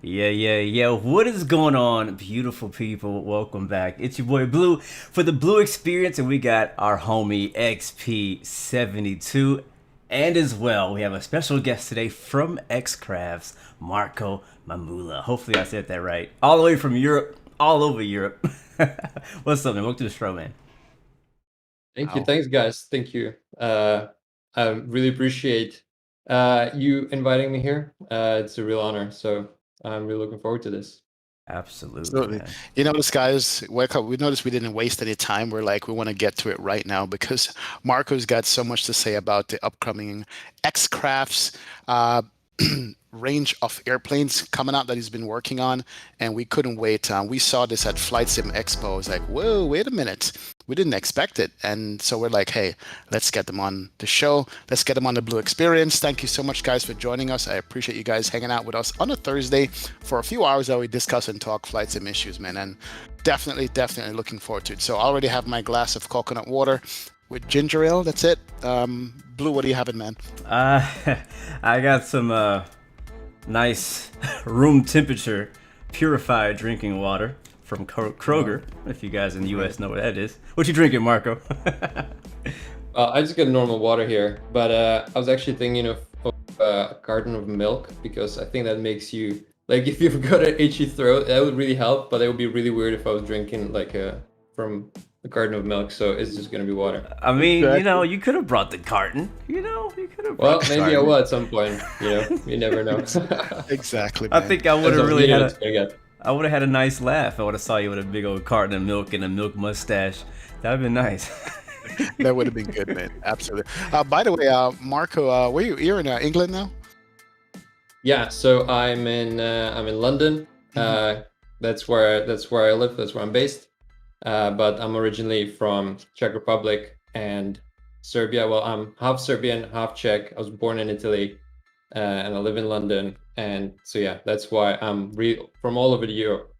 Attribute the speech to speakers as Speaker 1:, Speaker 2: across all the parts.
Speaker 1: Yeah. What is going on, beautiful people? Welcome back. It's your boy Blue for the Blu-XPerience, and we got our homie XP72. And as well, we have a special guest today from XCrafts, Marko Mamula. Hopefully, I said that right. All the way from Europe, all over Europe. What's up, man? Welcome to the show, man.
Speaker 2: Thank you.
Speaker 3: Wow.
Speaker 2: Thanks, guys. Thank you. I really appreciate you inviting me here. It's a real honor. So I'm really looking forward to this.
Speaker 1: Absolutely,
Speaker 3: Absolutely.
Speaker 1: man.
Speaker 3: You notice, guys, we noticed we didn't waste any time. We're like, we want to get to it right now because Marco's got so much to say about the upcoming X-Crafts range of airplanes coming out that he's been working on, and we couldn't wait. We saw this at Flight Sim Expo. It's like, whoa, wait a minute. We didn't expect it. And so we're like, hey, let's get them on the show. Let's get them on the Blu-XPerience. Thank you so much, guys, for joining us. I appreciate you guys hanging out with us on a Thursday for a few hours that we discuss and talk flight sim issues, man. And definitely looking forward to it. So I already have my glass of coconut water with ginger ale. That's it. Blue, what are you having, man?
Speaker 1: Uh, I got some nice room temperature purified drinking water from Kroger. If you guys in the U.S. know what that is, what you drinking, Marco?
Speaker 2: I just got normal water here, but I was actually thinking of a carton of milk because I think that makes you like if you've got an itchy throat, that would really help. But it would be really weird if I was drinking like from a carton of milk. So it's just gonna be water.
Speaker 1: I mean,
Speaker 3: Exactly.
Speaker 1: you could have brought the carton. You could have
Speaker 2: Well,
Speaker 1: brought the
Speaker 2: maybe I
Speaker 1: carton.
Speaker 2: will at some point. You never know.
Speaker 3: Exactly,
Speaker 1: I
Speaker 3: man.
Speaker 1: think I would
Speaker 2: Depends
Speaker 1: have
Speaker 2: on
Speaker 1: really
Speaker 2: video
Speaker 1: had
Speaker 2: it's
Speaker 1: a.
Speaker 2: gonna get.
Speaker 1: I would have had a nice laugh. I would have saw you with a big old carton of milk and a milk mustache. That'd been nice.
Speaker 3: That would have been good, man. Absolutely. By the way, Marco, where you're in England now?
Speaker 2: Yeah, so I'm in London.
Speaker 3: Mhm.
Speaker 2: That's where I live. That's where I'm based. But I'm originally from Czech Republic and Serbia. Well, I'm half Serbian, half Czech. I was born in Italy, and I live in London. And so yeah, that's why I'm from all over Europe.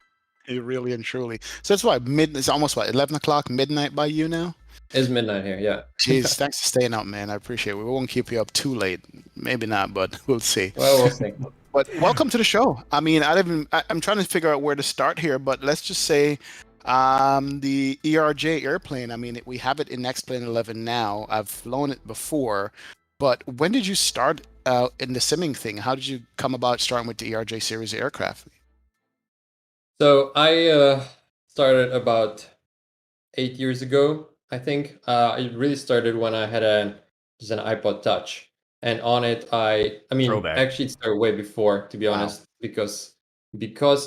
Speaker 3: Really and truly. So that's why it's almost what 11 o'clock midnight by you now.
Speaker 2: It's midnight here. Yeah.
Speaker 3: Jeez, thanks for staying up, man. I appreciate it. We won't keep you up too late. Maybe not, but we'll see.
Speaker 2: Well, we'll see.
Speaker 3: But welcome to the show. I mean, I'm trying to figure out where to start here, but let's just say the ERJ airplane. I mean, we have it in X-Plane 11 now. I've flown it before, but when did you start in the simming thing? How did you come about starting with the ERJ series of aircraft?
Speaker 2: So I started about 8 years ago, I think. It really started when I had just an iPod Touch, and on it, I mean,
Speaker 1: Throwback.
Speaker 2: actually, it started way before, to be
Speaker 3: Wow.
Speaker 2: honest, because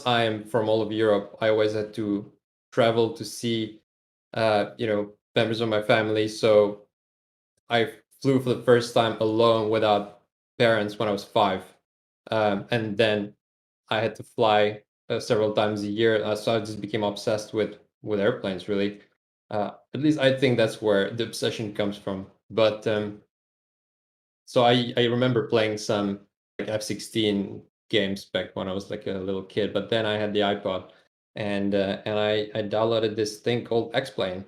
Speaker 2: I'm from all over Europe. I always had to travel to see, members of my family. So I flew for the first time alone without parents when I was 5, and then I had to fly several times a year. So I just became obsessed with airplanes. Really, at least I think that's where the obsession comes from. But so I remember playing some like F-16 games back when I was like a little kid. But then I had the iPod, and I downloaded this thing called X-Plane,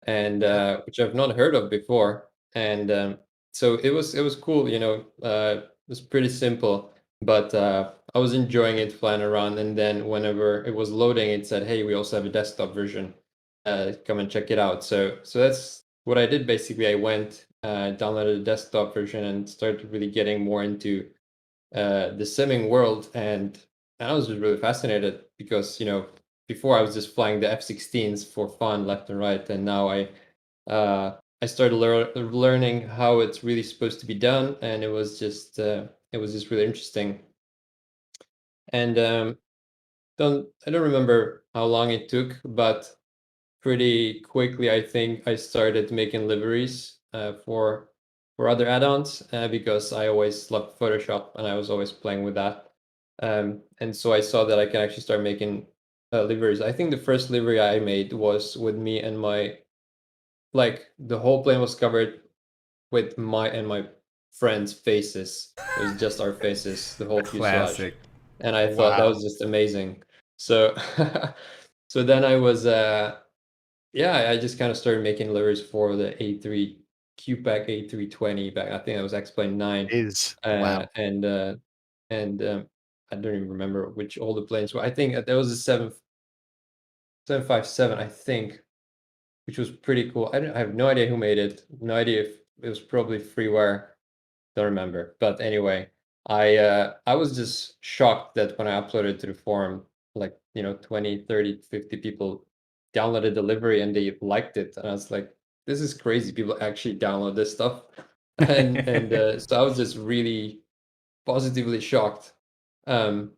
Speaker 2: and
Speaker 3: Yeah.
Speaker 2: which I've not heard of before. And so it was cool. It was pretty simple, but I was enjoying it flying around. And then whenever it was loading, it said, "Hey, we also have a desktop version. Come and check it out." So that's what I did basically. I went, downloaded a desktop version, and started really getting more into the simming world. And I was just really fascinated because before I was just flying the F-16s for fun left and right, and now I started learning how it's really supposed to be done, and it was just really interesting. And I don't remember how long it took, but pretty quickly I think I started making liveries for other add-ons, because I always loved Photoshop and I was always playing with that. And so I saw that I can actually start making liveries. I think the first livery I made was with me and the whole plane was covered with my friends' faces. It was just our faces, the whole fuselage.
Speaker 1: Classic.
Speaker 2: And I thought that
Speaker 3: Wow.
Speaker 2: was just amazing. So so then I was yeah, I just kind of started making liveries for the A3 QPAC A320 back. I think it was X-Plane 9,
Speaker 3: Is wow.
Speaker 2: and I don't even remember which all the planes were. I think there was a 757, I think, which was pretty cool. I have no idea who made it. No idea if it was probably freeware. Don't remember. But anyway, I was just shocked that when I uploaded to the forum, like, 20, 30, 50 people downloaded delivery and they liked it. And I was like, this is crazy. People actually download this stuff. So I was just really positively shocked. So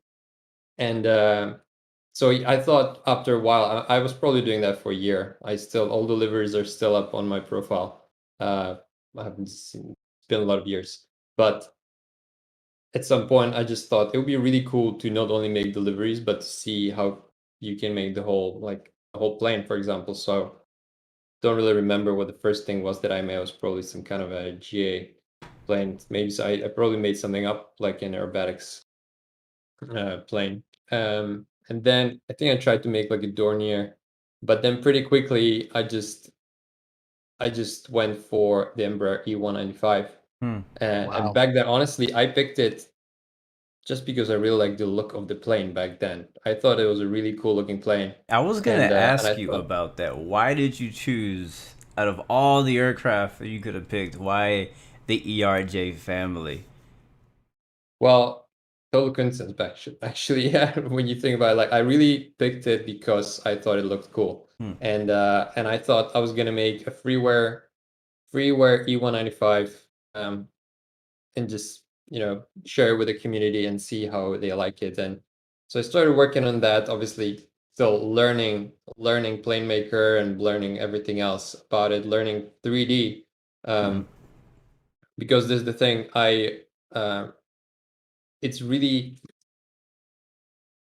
Speaker 2: I thought after a while, I was probably doing that for a year. All deliveries are still up on my profile. I haven't seen, it's been a lot of years, but at some point I just thought it would be really cool to not only make deliveries, but to see how you can make the whole plane, for example. So don't really remember what the first thing was that I made. It was probably some kind of a GA plane. Maybe so I probably made something up like an aerobatics plane. And then I think I tried to make like a Dornier, but then pretty quickly I just went for the Embraer E195. And back then, honestly, I picked it just because I really liked the look of the plane back then. I thought it was a really cool looking plane.
Speaker 1: I was gonna ask you about that. Why did you choose, out of all the aircraft that you could have picked, why the ERJ family?
Speaker 2: Well, total coincidence, actually, yeah. When you think about it, like I really picked it because I thought it looked cool, and I thought I was gonna make a freeware E195, and just share it with the community and see how they like it. And so I started working on that. Obviously, still learning plane maker and learning everything else about it, learning 3D, because there's the thing it's really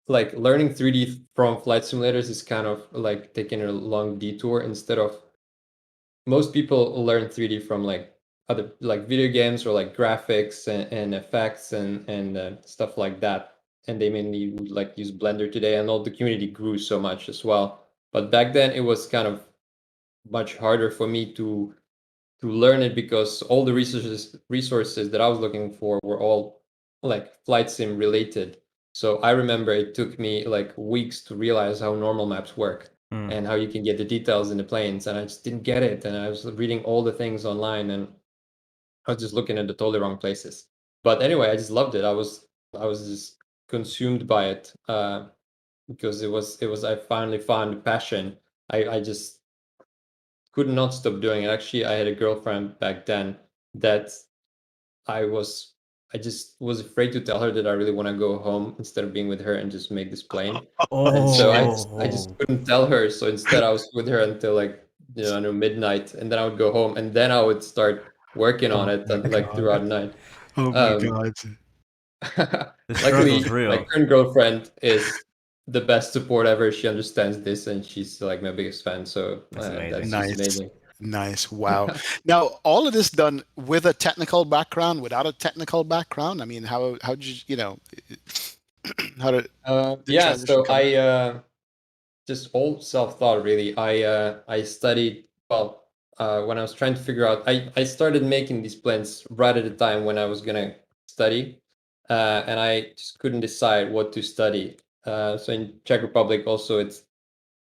Speaker 2: like learning 3D from flight simulators is kind of like taking a long detour. Instead of most people learn 3D from like other like video games or like graphics and effects and stuff like that. And they mainly would like use Blender today, and all the community grew so much as well. But back then it was kind of much harder for me to learn it because all the resources that I was looking for were all like flight sim related. So I remember it took me like weeks to realize how normal maps work and how you can get the details in the planes, and I just didn't get it. And I was reading all the things online, and I was just looking at the totally wrong places. But anyway, I just loved it. I was just consumed by it because it was I finally found a passion. I just could not stop doing it. Actually, I had a girlfriend back then that I just was afraid to tell her that I really want to go home instead of being with her and just make this plane. And so I just couldn't tell her. So instead I was with her until like, I know, midnight, and then I would go home and then I would start working on it like throughout the night.
Speaker 3: Oh my God.
Speaker 2: Luckily,
Speaker 1: real.
Speaker 2: my current girlfriend is the best support ever. She understands this, and she's like my biggest fan. So
Speaker 1: That's amazing.
Speaker 2: that's just amazing.
Speaker 3: Nice. Wow. Now, all of this done with a technical background, without a technical background? I mean, how did you, how did
Speaker 2: yeah, so
Speaker 3: transition come?
Speaker 2: I just all self-taught really. I studied, well, when I was trying to figure out, I started making these plans right at the time when I was gonna study, and I just couldn't decide what to study. So in Czech Republic also,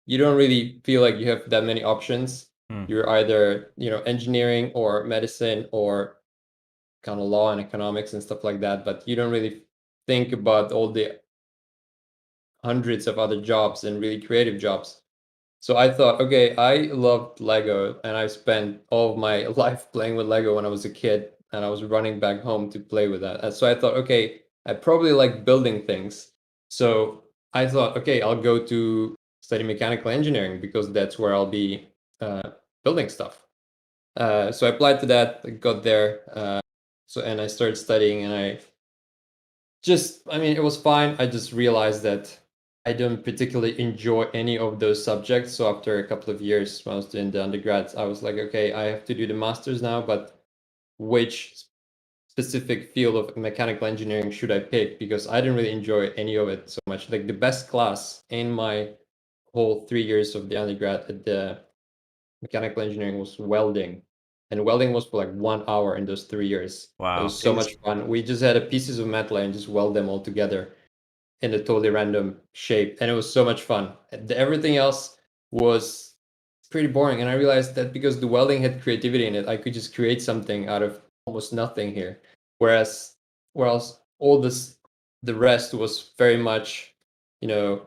Speaker 2: you don't really feel like you have that many options. You're either, engineering or medicine or kind of law and economics and stuff like that, but you don't really think about all the hundreds of other jobs and really creative jobs. So I thought, okay, I loved Lego, and I spent all of my life playing with Lego when I was a kid, and I was running back home to play with that. And so I thought, okay, I probably like building things. So I thought, okay, I'll go to study mechanical engineering because that's where I'll be building stuff. So I applied to that, I got there, and I started studying, and I mean, it was fine. I just realized that I don't particularly enjoy any of those subjects. So after a couple of years when I was doing the undergrads, I was like, okay, I have to do the master's now, but which specific field of mechanical engineering should I pick? Because I didn't really enjoy any of it so much. Like the best class in my whole 3 years of the undergrad at the mechanical engineering was welding. And welding was for like 1 hour in those 3 years.
Speaker 1: Wow.
Speaker 2: It was so much fun. We just had pieces of metal and just weld them all together. in a totally random shape, and it was so much fun. Everything else was pretty boring, and I realized that because the welding had creativity in it, I could just create something out of almost nothing here. Whereas all the rest was very much, there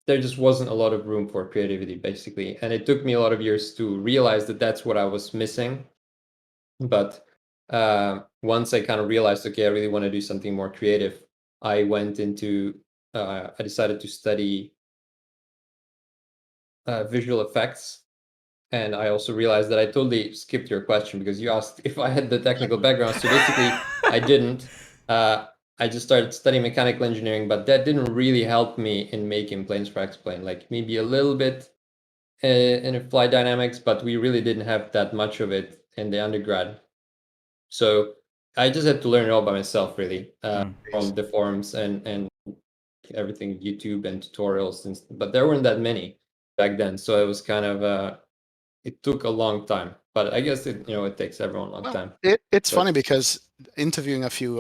Speaker 2: just wasn't a lot of room for creativity, basically. And it took me a lot of years to realize that that's what I was missing. But once I kind of realized, okay, I really want to do something more creative, I decided to study visual effects. And I also realized that I totally skipped your question because you asked if I had the technical background. So basically, I didn't. I just started studying mechanical engineering, but that didn't really help me in making planes for X-Plane. Like maybe a little bit in flight dynamics, but we really didn't have that much of it in the undergrad. So I just had to learn it all by myself, really, from the forums and everything, YouTube and tutorials. But there weren't that many back then, so it was kind of it took a long time. But I guess it takes everyone a long time.
Speaker 3: It's funny because interviewing a few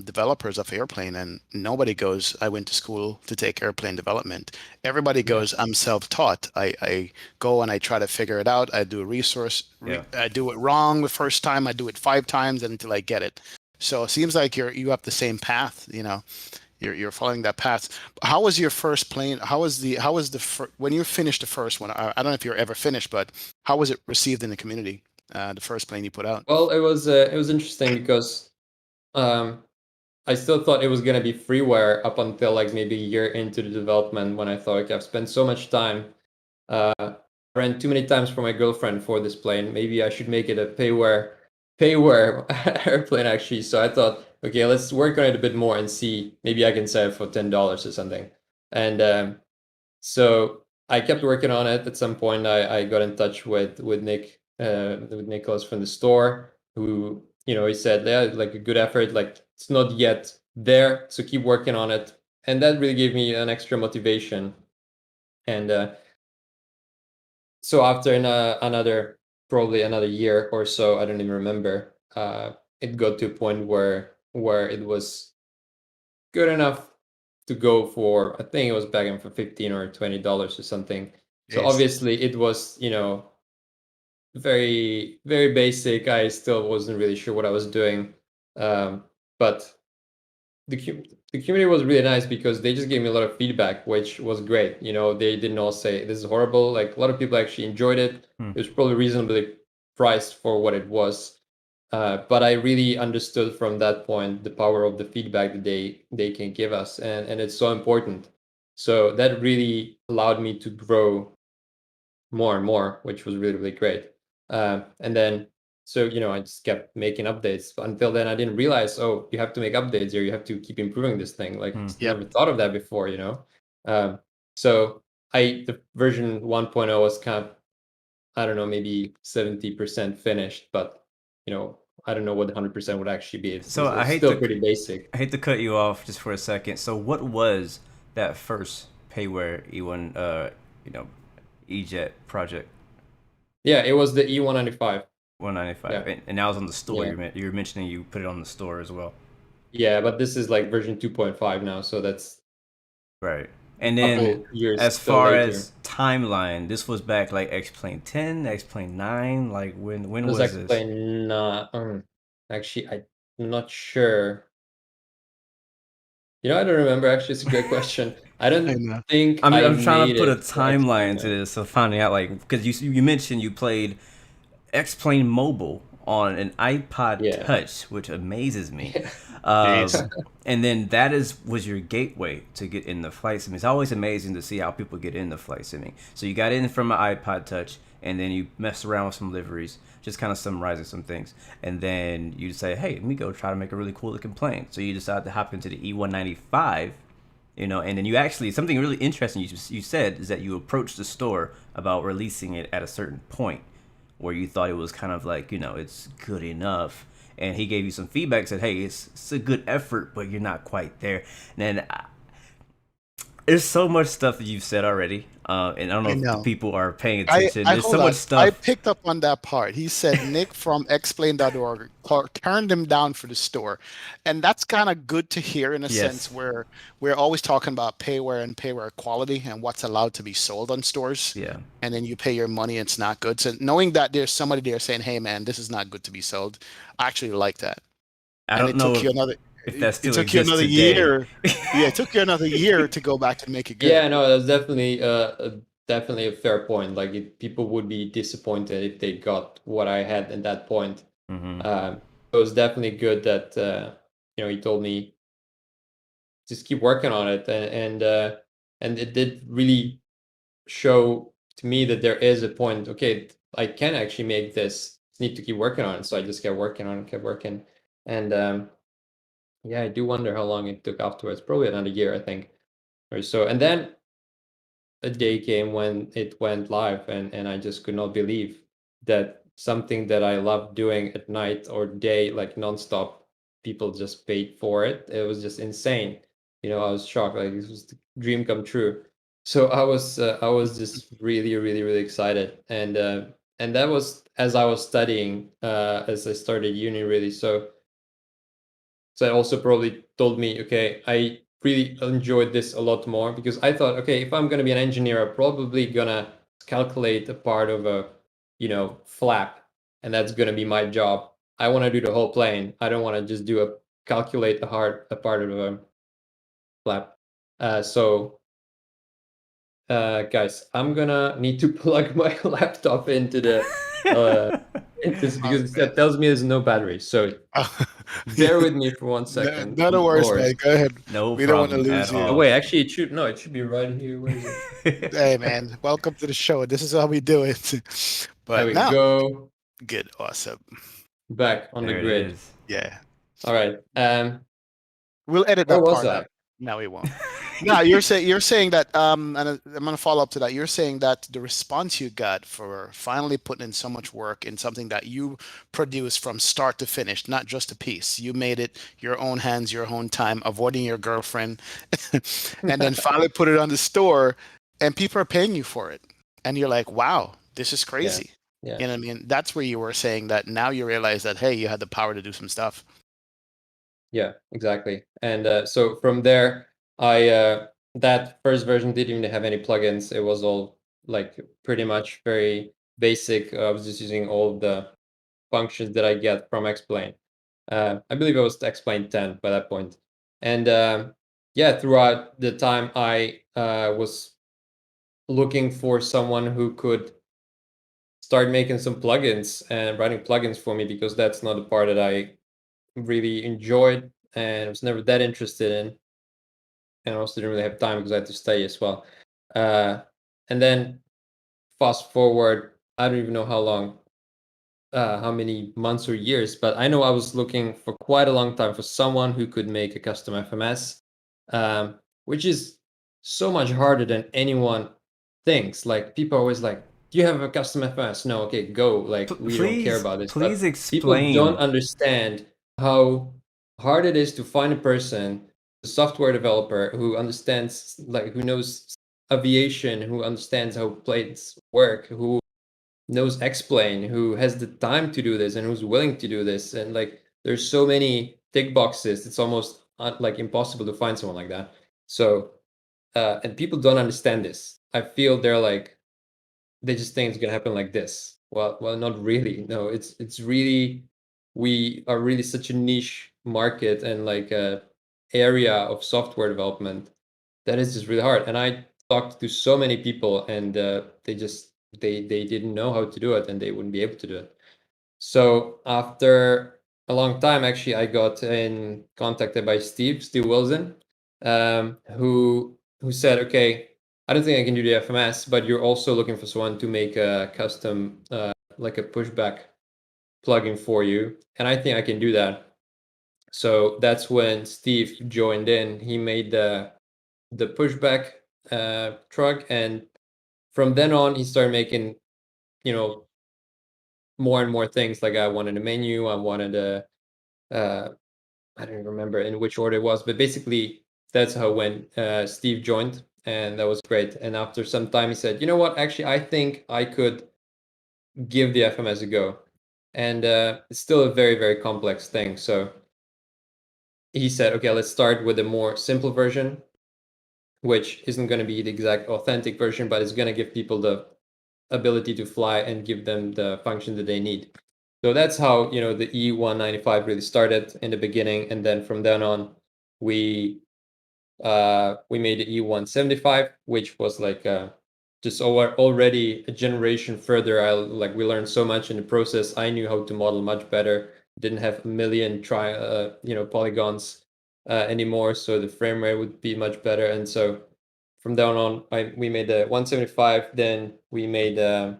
Speaker 3: developers of airplane, and nobody goes, I went to school to take airplane development. Everybody goes, I'm self-taught. I go and I try to figure it out. I do a resource. I do it wrong the first time. I do it 5 times until I get it. So it seems like you have the same path. You're following that path. How was your first plane? When you finished the first one? I don't know if you're ever finished, but how was it received in the community? The first plane you put out?
Speaker 2: Well, it was interesting because I still thought it was gonna be freeware up until like maybe a year into the development, when I thought, okay, I've spent so much time, ran too many times for my girlfriend for this plane. Maybe I should make it a payware airplane, actually. So I thought, okay, let's work on it a bit more and see, maybe I can sell it for $10 or something. And so I kept working on it. At some point, I got in touch with Nicholas from the store, who, he said, yeah, like, a good effort, like it's not yet there, so keep working on it. And that really gave me an extra motivation. And so after probably another year or so, I don't even remember, it got to a point where it was good enough to go for, I think it was back in for $15 or $20 or something. So
Speaker 3: Yes.
Speaker 2: obviously it was, very, very basic. I still wasn't really sure what I was doing. But the community was really nice because they just gave me a lot of feedback, which was great. They didn't all say this is horrible. Like, a lot of people actually enjoyed it. It was probably reasonably priced for what it was. But I really understood from that point the power of the feedback that they can give us, and it's so important. So that really allowed me to grow more and more, which was really, really great. And then, so, I just kept making updates. Until then, I didn't realize, oh, you have to make updates here. You have to keep improving this thing. Like, never thought of that before, So the version 1.0 was kind of, I don't know, maybe 70% finished, but, I don't know what 100% would actually be. It's still pretty basic.
Speaker 1: I hate to cut you off just for a second. So what was that first payware E1, EJet project?
Speaker 2: Yeah, it was the E195.
Speaker 1: 195,
Speaker 2: Yeah.
Speaker 1: and that was on the store.
Speaker 2: Yeah.
Speaker 1: You were mentioning you put it on the store as well.
Speaker 2: Yeah, but this is like version 2.5 now, so that's
Speaker 1: right. And then, as far as timeline, this was back like X-Plane 10, X-Plane 9. Like, when was this?
Speaker 2: X-Plane 9. Actually, I'm not sure. I don't remember. Actually, it's a great question. I don't think
Speaker 1: I'm trying to put a timeline to this, so finding out, like, because you mentioned you played X-Plane Mobile on an iPod Touch, which amazes me. And then that was your gateway to get into flight simming. It's always amazing to see how people get into flight simming. So you got in from an iPod Touch, and then you messed around with some liveries, just kind of summarizing some things. And then you say, hey, let me go try to make a really cool looking plane. So you decide to hop into the E195, and then you actually, something really interesting you said is that you approached the store about releasing it at a certain point where you thought it was kind of like, it's good enough. And he gave you some feedback, said, hey, it's a good effort, but you're not quite there. And then there's so much stuff that you've said already. And I don't know
Speaker 3: I
Speaker 1: if the
Speaker 3: know.
Speaker 1: people are paying attention.
Speaker 3: I
Speaker 1: There's so
Speaker 3: hold
Speaker 1: much
Speaker 3: on. I
Speaker 1: stuff.
Speaker 3: picked up on that part. He said Nick from explain.org turned him down for the store. And that's kind of good to hear in a sense
Speaker 1: Yes.
Speaker 3: where we're always talking about payware and payware quality and what's allowed to be sold on stores.
Speaker 1: Yeah.
Speaker 3: And then you pay your money and it's not good. So knowing that there's somebody there saying, hey man, this is not good to be sold, I actually like that.
Speaker 1: I
Speaker 3: And
Speaker 1: don't
Speaker 3: it
Speaker 1: know
Speaker 3: took you another
Speaker 1: if that
Speaker 3: it
Speaker 1: still
Speaker 3: took you
Speaker 1: exists
Speaker 3: another
Speaker 1: today.
Speaker 3: year. Yeah, it took you another year to go back and make it
Speaker 2: Yeah,
Speaker 3: good.
Speaker 2: no, that's definitely a fair point. Like people would be disappointed if they got what I had at that point.
Speaker 1: Hmm.
Speaker 2: It was definitely good that he told me just keep working on it, and it did really show to me that there is a point. Okay, I can actually make this. Need to keep working on it. So I just kept working on it, kept working, and yeah, I do wonder how long it took afterwards. Probably another year, I think, or so. And then a day came when it went live, and I just could not believe that something that I loved doing at night or day, like nonstop, people just paid for it. It was just insane. I was shocked. Like this was the dream come true. So I was just really, really, really excited, and that was as I was studying, as I started uni, really. So that also probably told me, okay, I really enjoyed this a lot more because I thought, okay, if I'm gonna be an engineer, I'm probably gonna calculate a part of a, flap, and that's gonna be my job. I want to do the whole plane. I don't want to just calculate a part of a flap. So guys, I'm gonna need to plug my laptop into the into this
Speaker 3: Oh,
Speaker 2: because
Speaker 3: man.
Speaker 2: that tells me there's no battery. So bear with me for 1 second,
Speaker 3: None of worries,
Speaker 2: Lord.
Speaker 3: man. Go ahead.
Speaker 1: No
Speaker 3: We don't want to
Speaker 1: problem
Speaker 3: lose
Speaker 1: at
Speaker 3: you.
Speaker 2: Oh
Speaker 1: all.
Speaker 2: wait, actually, it should be right here. Where is it?
Speaker 3: Hey, man. Welcome to the show. This is how we do it.
Speaker 2: There
Speaker 3: But
Speaker 2: we
Speaker 3: now,
Speaker 2: go.
Speaker 3: good. Awesome.
Speaker 2: Back on the
Speaker 1: There it
Speaker 2: grid.
Speaker 1: is.
Speaker 3: Yeah.
Speaker 2: All right.
Speaker 3: We'll edit
Speaker 2: Where
Speaker 3: that
Speaker 2: was
Speaker 3: part
Speaker 2: I?
Speaker 3: out. No, we won't. No, you're saying that and I'm gonna follow up to that. You're saying that the response you got for finally putting in so much work in something that you produced from start to finish, not just a piece. You made it your own hands, your own time, avoiding your girlfriend, and then finally put it on the store, and people are paying you for it. And you're like, wow, this is
Speaker 2: Yeah.
Speaker 3: crazy.
Speaker 2: Yeah.
Speaker 3: You know what I mean? That's where you were saying that now you realize that, hey, you had the power to do some stuff.
Speaker 2: Yeah, exactly. And so from there, I that first version didn't even have any plugins. It was all like pretty much very basic. I was just using all of the functions that I get from Explain. I believe it was Explain 10 by that point. And yeah, throughout the time, I was looking for someone who could start making some plugins and writing plugins for me because that's not the part that I really enjoyed and was never that interested in. And I also didn't really have time because I had to study as well. Uh, and then fast forward, I don't even know how long, how many months or years, but I know I was looking for quite a long time for someone who could make a custom FMS, which is so much harder than anyone thinks. Like people are always like, "Do you have a custom FMS?" No, okay, go. Like we don't care
Speaker 1: Please,
Speaker 2: about this.
Speaker 1: please
Speaker 2: But people don't
Speaker 1: explain.
Speaker 2: understand how hard it is to find a person, a software developer who understands, like who knows aviation, who understands how planes work, who knows Explain, who has the time to do this and who's willing to do this. And like, there's so many tick boxes. It's almost like impossible to find someone like that. So, and people don't understand this. I feel they're like, they just think it's gonna happen like this. Well, not really. No, it's really, we are really such a niche market and like a area of software development that is just really hard. And I talked to so many people, and they didn't know how to do it, and they wouldn't be able to do it. So after a long time, actually, I got in contacted by Steve Wilson, who said, "Okay, I don't think I can do the FMS, but you're also looking for someone to make a custom, like a pushback plugin for you, and I think I can do that." So that's when Steve joined in. He made the pushback truck, and from then on, he started making, you know, more and more things. Like I wanted a menu, I wanted a uh, I don't remember in which order it was, but basically that's how when Steve joined, and that was great. And after some time, he said, you know what? Actually, I think I could give the FMS a go. And it's still a very, very complex thing. So he said, okay, let's start with a more simple version, which isn't going to be the exact authentic version, but it's going to give people the ability to fly and give them the function that they need. So that's how, you know, the E195 really started in the beginning. And then from then on, we made the E175, which was like just already a generation further. We learned so much in the process. I knew how to model much better. Didn't have a million polygons anymore, so the frame rate would be much better. And so from then on, we made the 175. Then we made the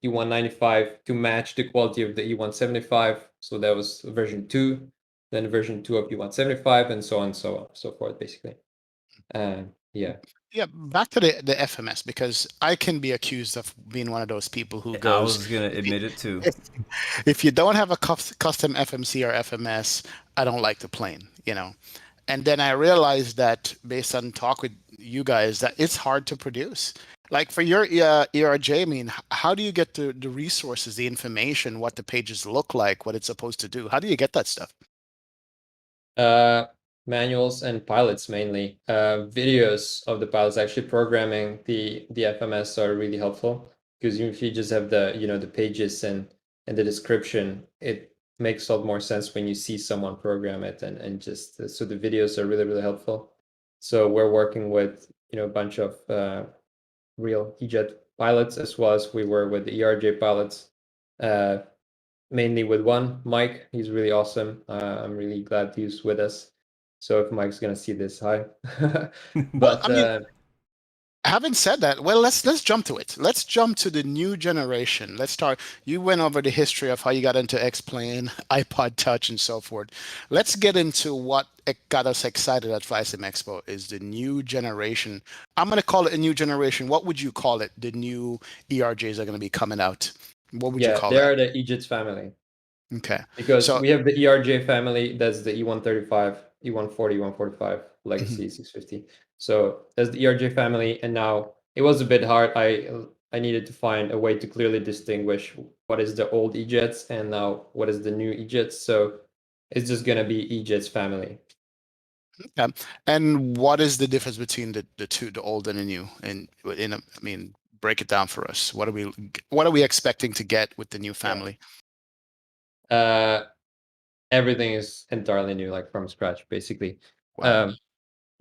Speaker 2: E195 to match the quality of the E175. So that was version 2. Then version 2 of E175, and so on, so forth, basically. Yeah.
Speaker 3: Yeah, back to the FMS, because I can be accused of being one of those people who
Speaker 1: I
Speaker 3: goes,
Speaker 1: was gonna admit it too.
Speaker 3: if you don't have a custom FMC or FMS, I don't like the plane, you know. And then I realized that based on talk with you guys, that it's hard to produce. Like for your ERJ, I mean, how do you get the resources, the information, what the pages look like, what it's supposed to do? How do you get that stuff?
Speaker 2: Manuals and pilots mainly. Videos of the pilots actually programming the FMS are really helpful, because if you just have the the pages and the description, it makes a lot more sense when you see someone program it, and just so the videos are really, really helpful. So we're working with a bunch of real EJet pilots, as well as we were with the ERJ pilots. Mainly with one, Mike. He's really awesome. I'm really glad he's with us. So if Mike's gonna see this, hi.
Speaker 3: Well,
Speaker 2: But
Speaker 3: I mean, having said that, well, let's jump to it. Let's jump to the new generation. Let's start. You went over the history of how you got into X-Plane, iPod Touch, and so forth. Let's get into what got us excited at FlySim Expo is the new generation. I'm going to call it a new generation. What would you call it? The new ERJs are going to be coming out. What would you call
Speaker 2: they
Speaker 3: that?
Speaker 2: are the EJets family,
Speaker 3: Okay.
Speaker 2: because
Speaker 3: So,
Speaker 2: we have the ERJ family. That's the E135, E140, E145,
Speaker 3: mhm.
Speaker 2: Legacy 650. So that's the ERJ family, and now it was a bit hard. I needed to find a way to clearly distinguish what is the old EJets and now what is the new EJets. So it's just gonna be EJets family.
Speaker 3: Okay. And what is the difference between the two, the old and the new? And I mean, break it down for us. What are we expecting to get with the new family?
Speaker 2: Everything is entirely new, like from scratch, basically.
Speaker 3: Wow.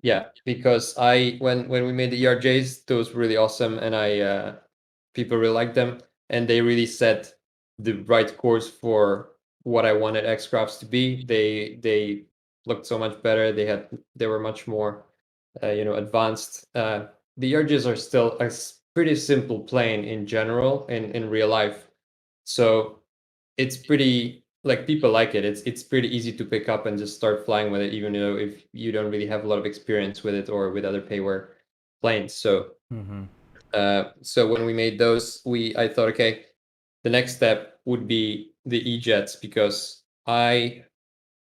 Speaker 2: Yeah, because when we made the ERJs, those were really awesome, and people really liked them, and they really set the right course for what I wanted X-Crafts to be. They looked so much better. They were much more advanced. The ERJs are still a pretty simple plane in general in real life, so it's pretty, like, people like it. It's pretty easy to pick up and just start flying with it, even though if you don't really have a lot of experience with it or with other payware planes. So so when we made those, I thought, okay, the next step would be the EJets, because I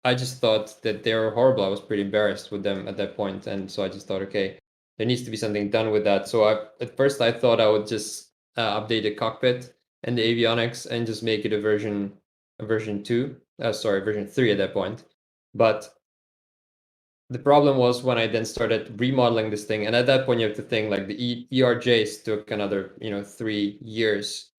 Speaker 2: just thought that they were horrible. I was pretty embarrassed with them at that point, and so I just thought, okay, there needs to be something done with that. So at first I thought I would just update the cockpit and the avionics and just make it a version 2. Version 3 at that point. But the problem was when I then started remodeling this thing, and at that point you have to think, like, the ERJs took another 3 years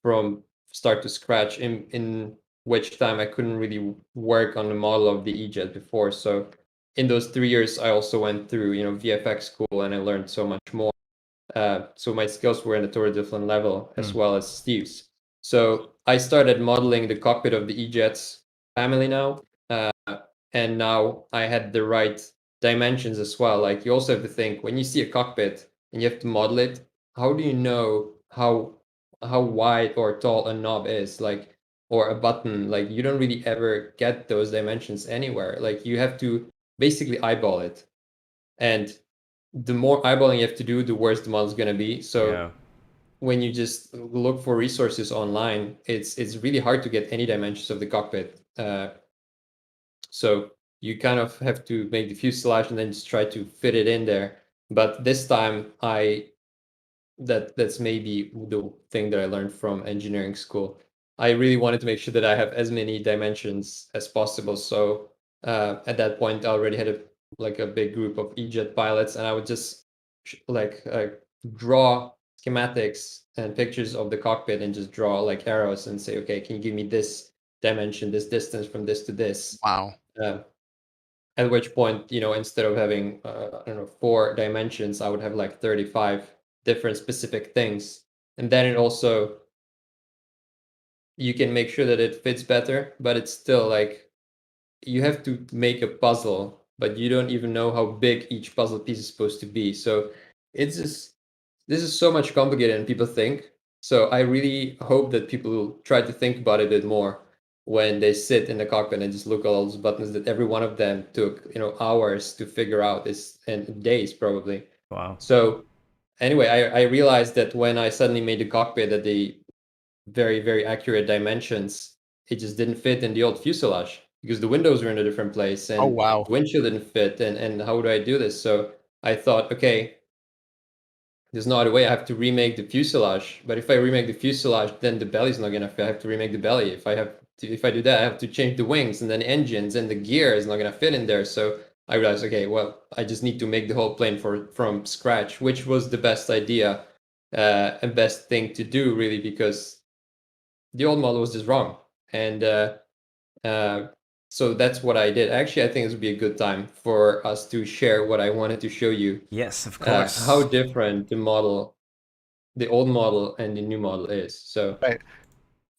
Speaker 2: from start to scratch, in which time I couldn't really work on the model of the EJet before. So in those 3 years, I also went through VFX school, and I learned so much more. So my skills were in a totally different level, as well as Steve's. So I started modeling the cockpit of the EJets family now, and now I had the right dimensions as well. Like, you also have to think, when you see a cockpit and you have to model it, how do you know how wide or tall a knob is, like, or a button? Like, you don't really ever get those dimensions anywhere. Like, you have to basically eyeball it, and the more eyeballing you have to do, the worse the model is going to be. So when you just look for resources online, it's really hard to get any dimensions of the cockpit. So you kind of have to make the fuselage and then just try to fit it in there. But this time that's maybe the thing that I learned from engineering school. I really wanted to make sure that I have as many dimensions as possible. So at that point, I already had a big group of EJet pilots, and I would just draw schematics and pictures of the cockpit and just draw like arrows and say, okay, can you give me this dimension, this distance from this to this?
Speaker 3: Wow.
Speaker 2: At which point, instead of having, I don't know, 4 dimensions, I would have like 35 different specific things. And then it also, you can make sure that it fits better, but it's still like, you have to make a puzzle, but you don't even know how big each puzzle piece is supposed to be. So it's just, this is so much complicated than people think. So I really hope that people try to think about it a bit more when they sit in the cockpit and just look at all those buttons that every one of them took, hours to figure out, and days probably.
Speaker 1: Wow.
Speaker 2: So anyway, I realized that when I suddenly made the cockpit at the very, very accurate dimensions, it just didn't fit in the old fuselage because the windows were in a different place
Speaker 3: Oh,
Speaker 2: and
Speaker 3: wow.
Speaker 2: the windshield didn't fit. And how do I do this? So I thought, okay, there's no other way. I have to remake the fuselage. But if I remake the fuselage, then the belly's not gonna fit. I have to remake the belly. If I do that, I have to change the wings and then engines, and the gear is not gonna fit in there. So I realized, okay, well, I just need to make the whole plane from scratch, which was the best idea and best thing to do, really, because the old model was just wrong. And so that's what I did. Actually, I think this would be a good time for us to share what I wanted to show you.
Speaker 1: Yes, of course.
Speaker 2: How different the old model and the new model is. So
Speaker 3: Right.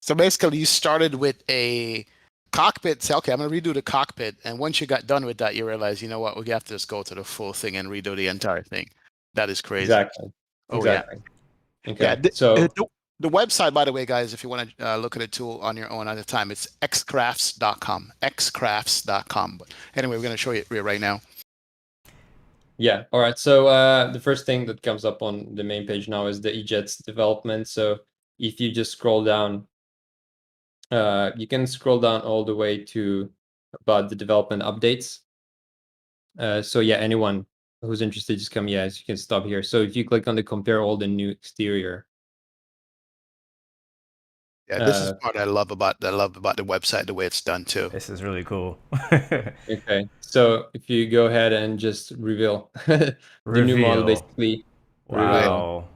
Speaker 3: So basically, you started with a cockpit. Say, okay, I'm going to redo the cockpit. And once you got done with that, you realize, you know what, we have to just go to the full thing and redo the entire thing. That is crazy.
Speaker 2: exactly.
Speaker 3: Oh, yeah.
Speaker 2: Okay.
Speaker 3: Yeah.
Speaker 2: So
Speaker 3: The website, by the way, guys, if you want to look at a tool on your own at a time, it's xcrafts.com. xcrafts.com. But anyway, we're going to show you it right now.
Speaker 2: yeah. All right. So the first thing that comes up on the main page now is the EJets development. So if you just scroll down, you can scroll down all the way to about the development updates. So yeah, anyone who's interested, just come. Yes, you can stop here. So if you click on the compare all the new exterior.
Speaker 3: Yeah, this is part I love about the website, the way it's done too.
Speaker 1: This is really cool.
Speaker 2: Okay, so if you go ahead and just reveal the new model, basically.
Speaker 1: Wow.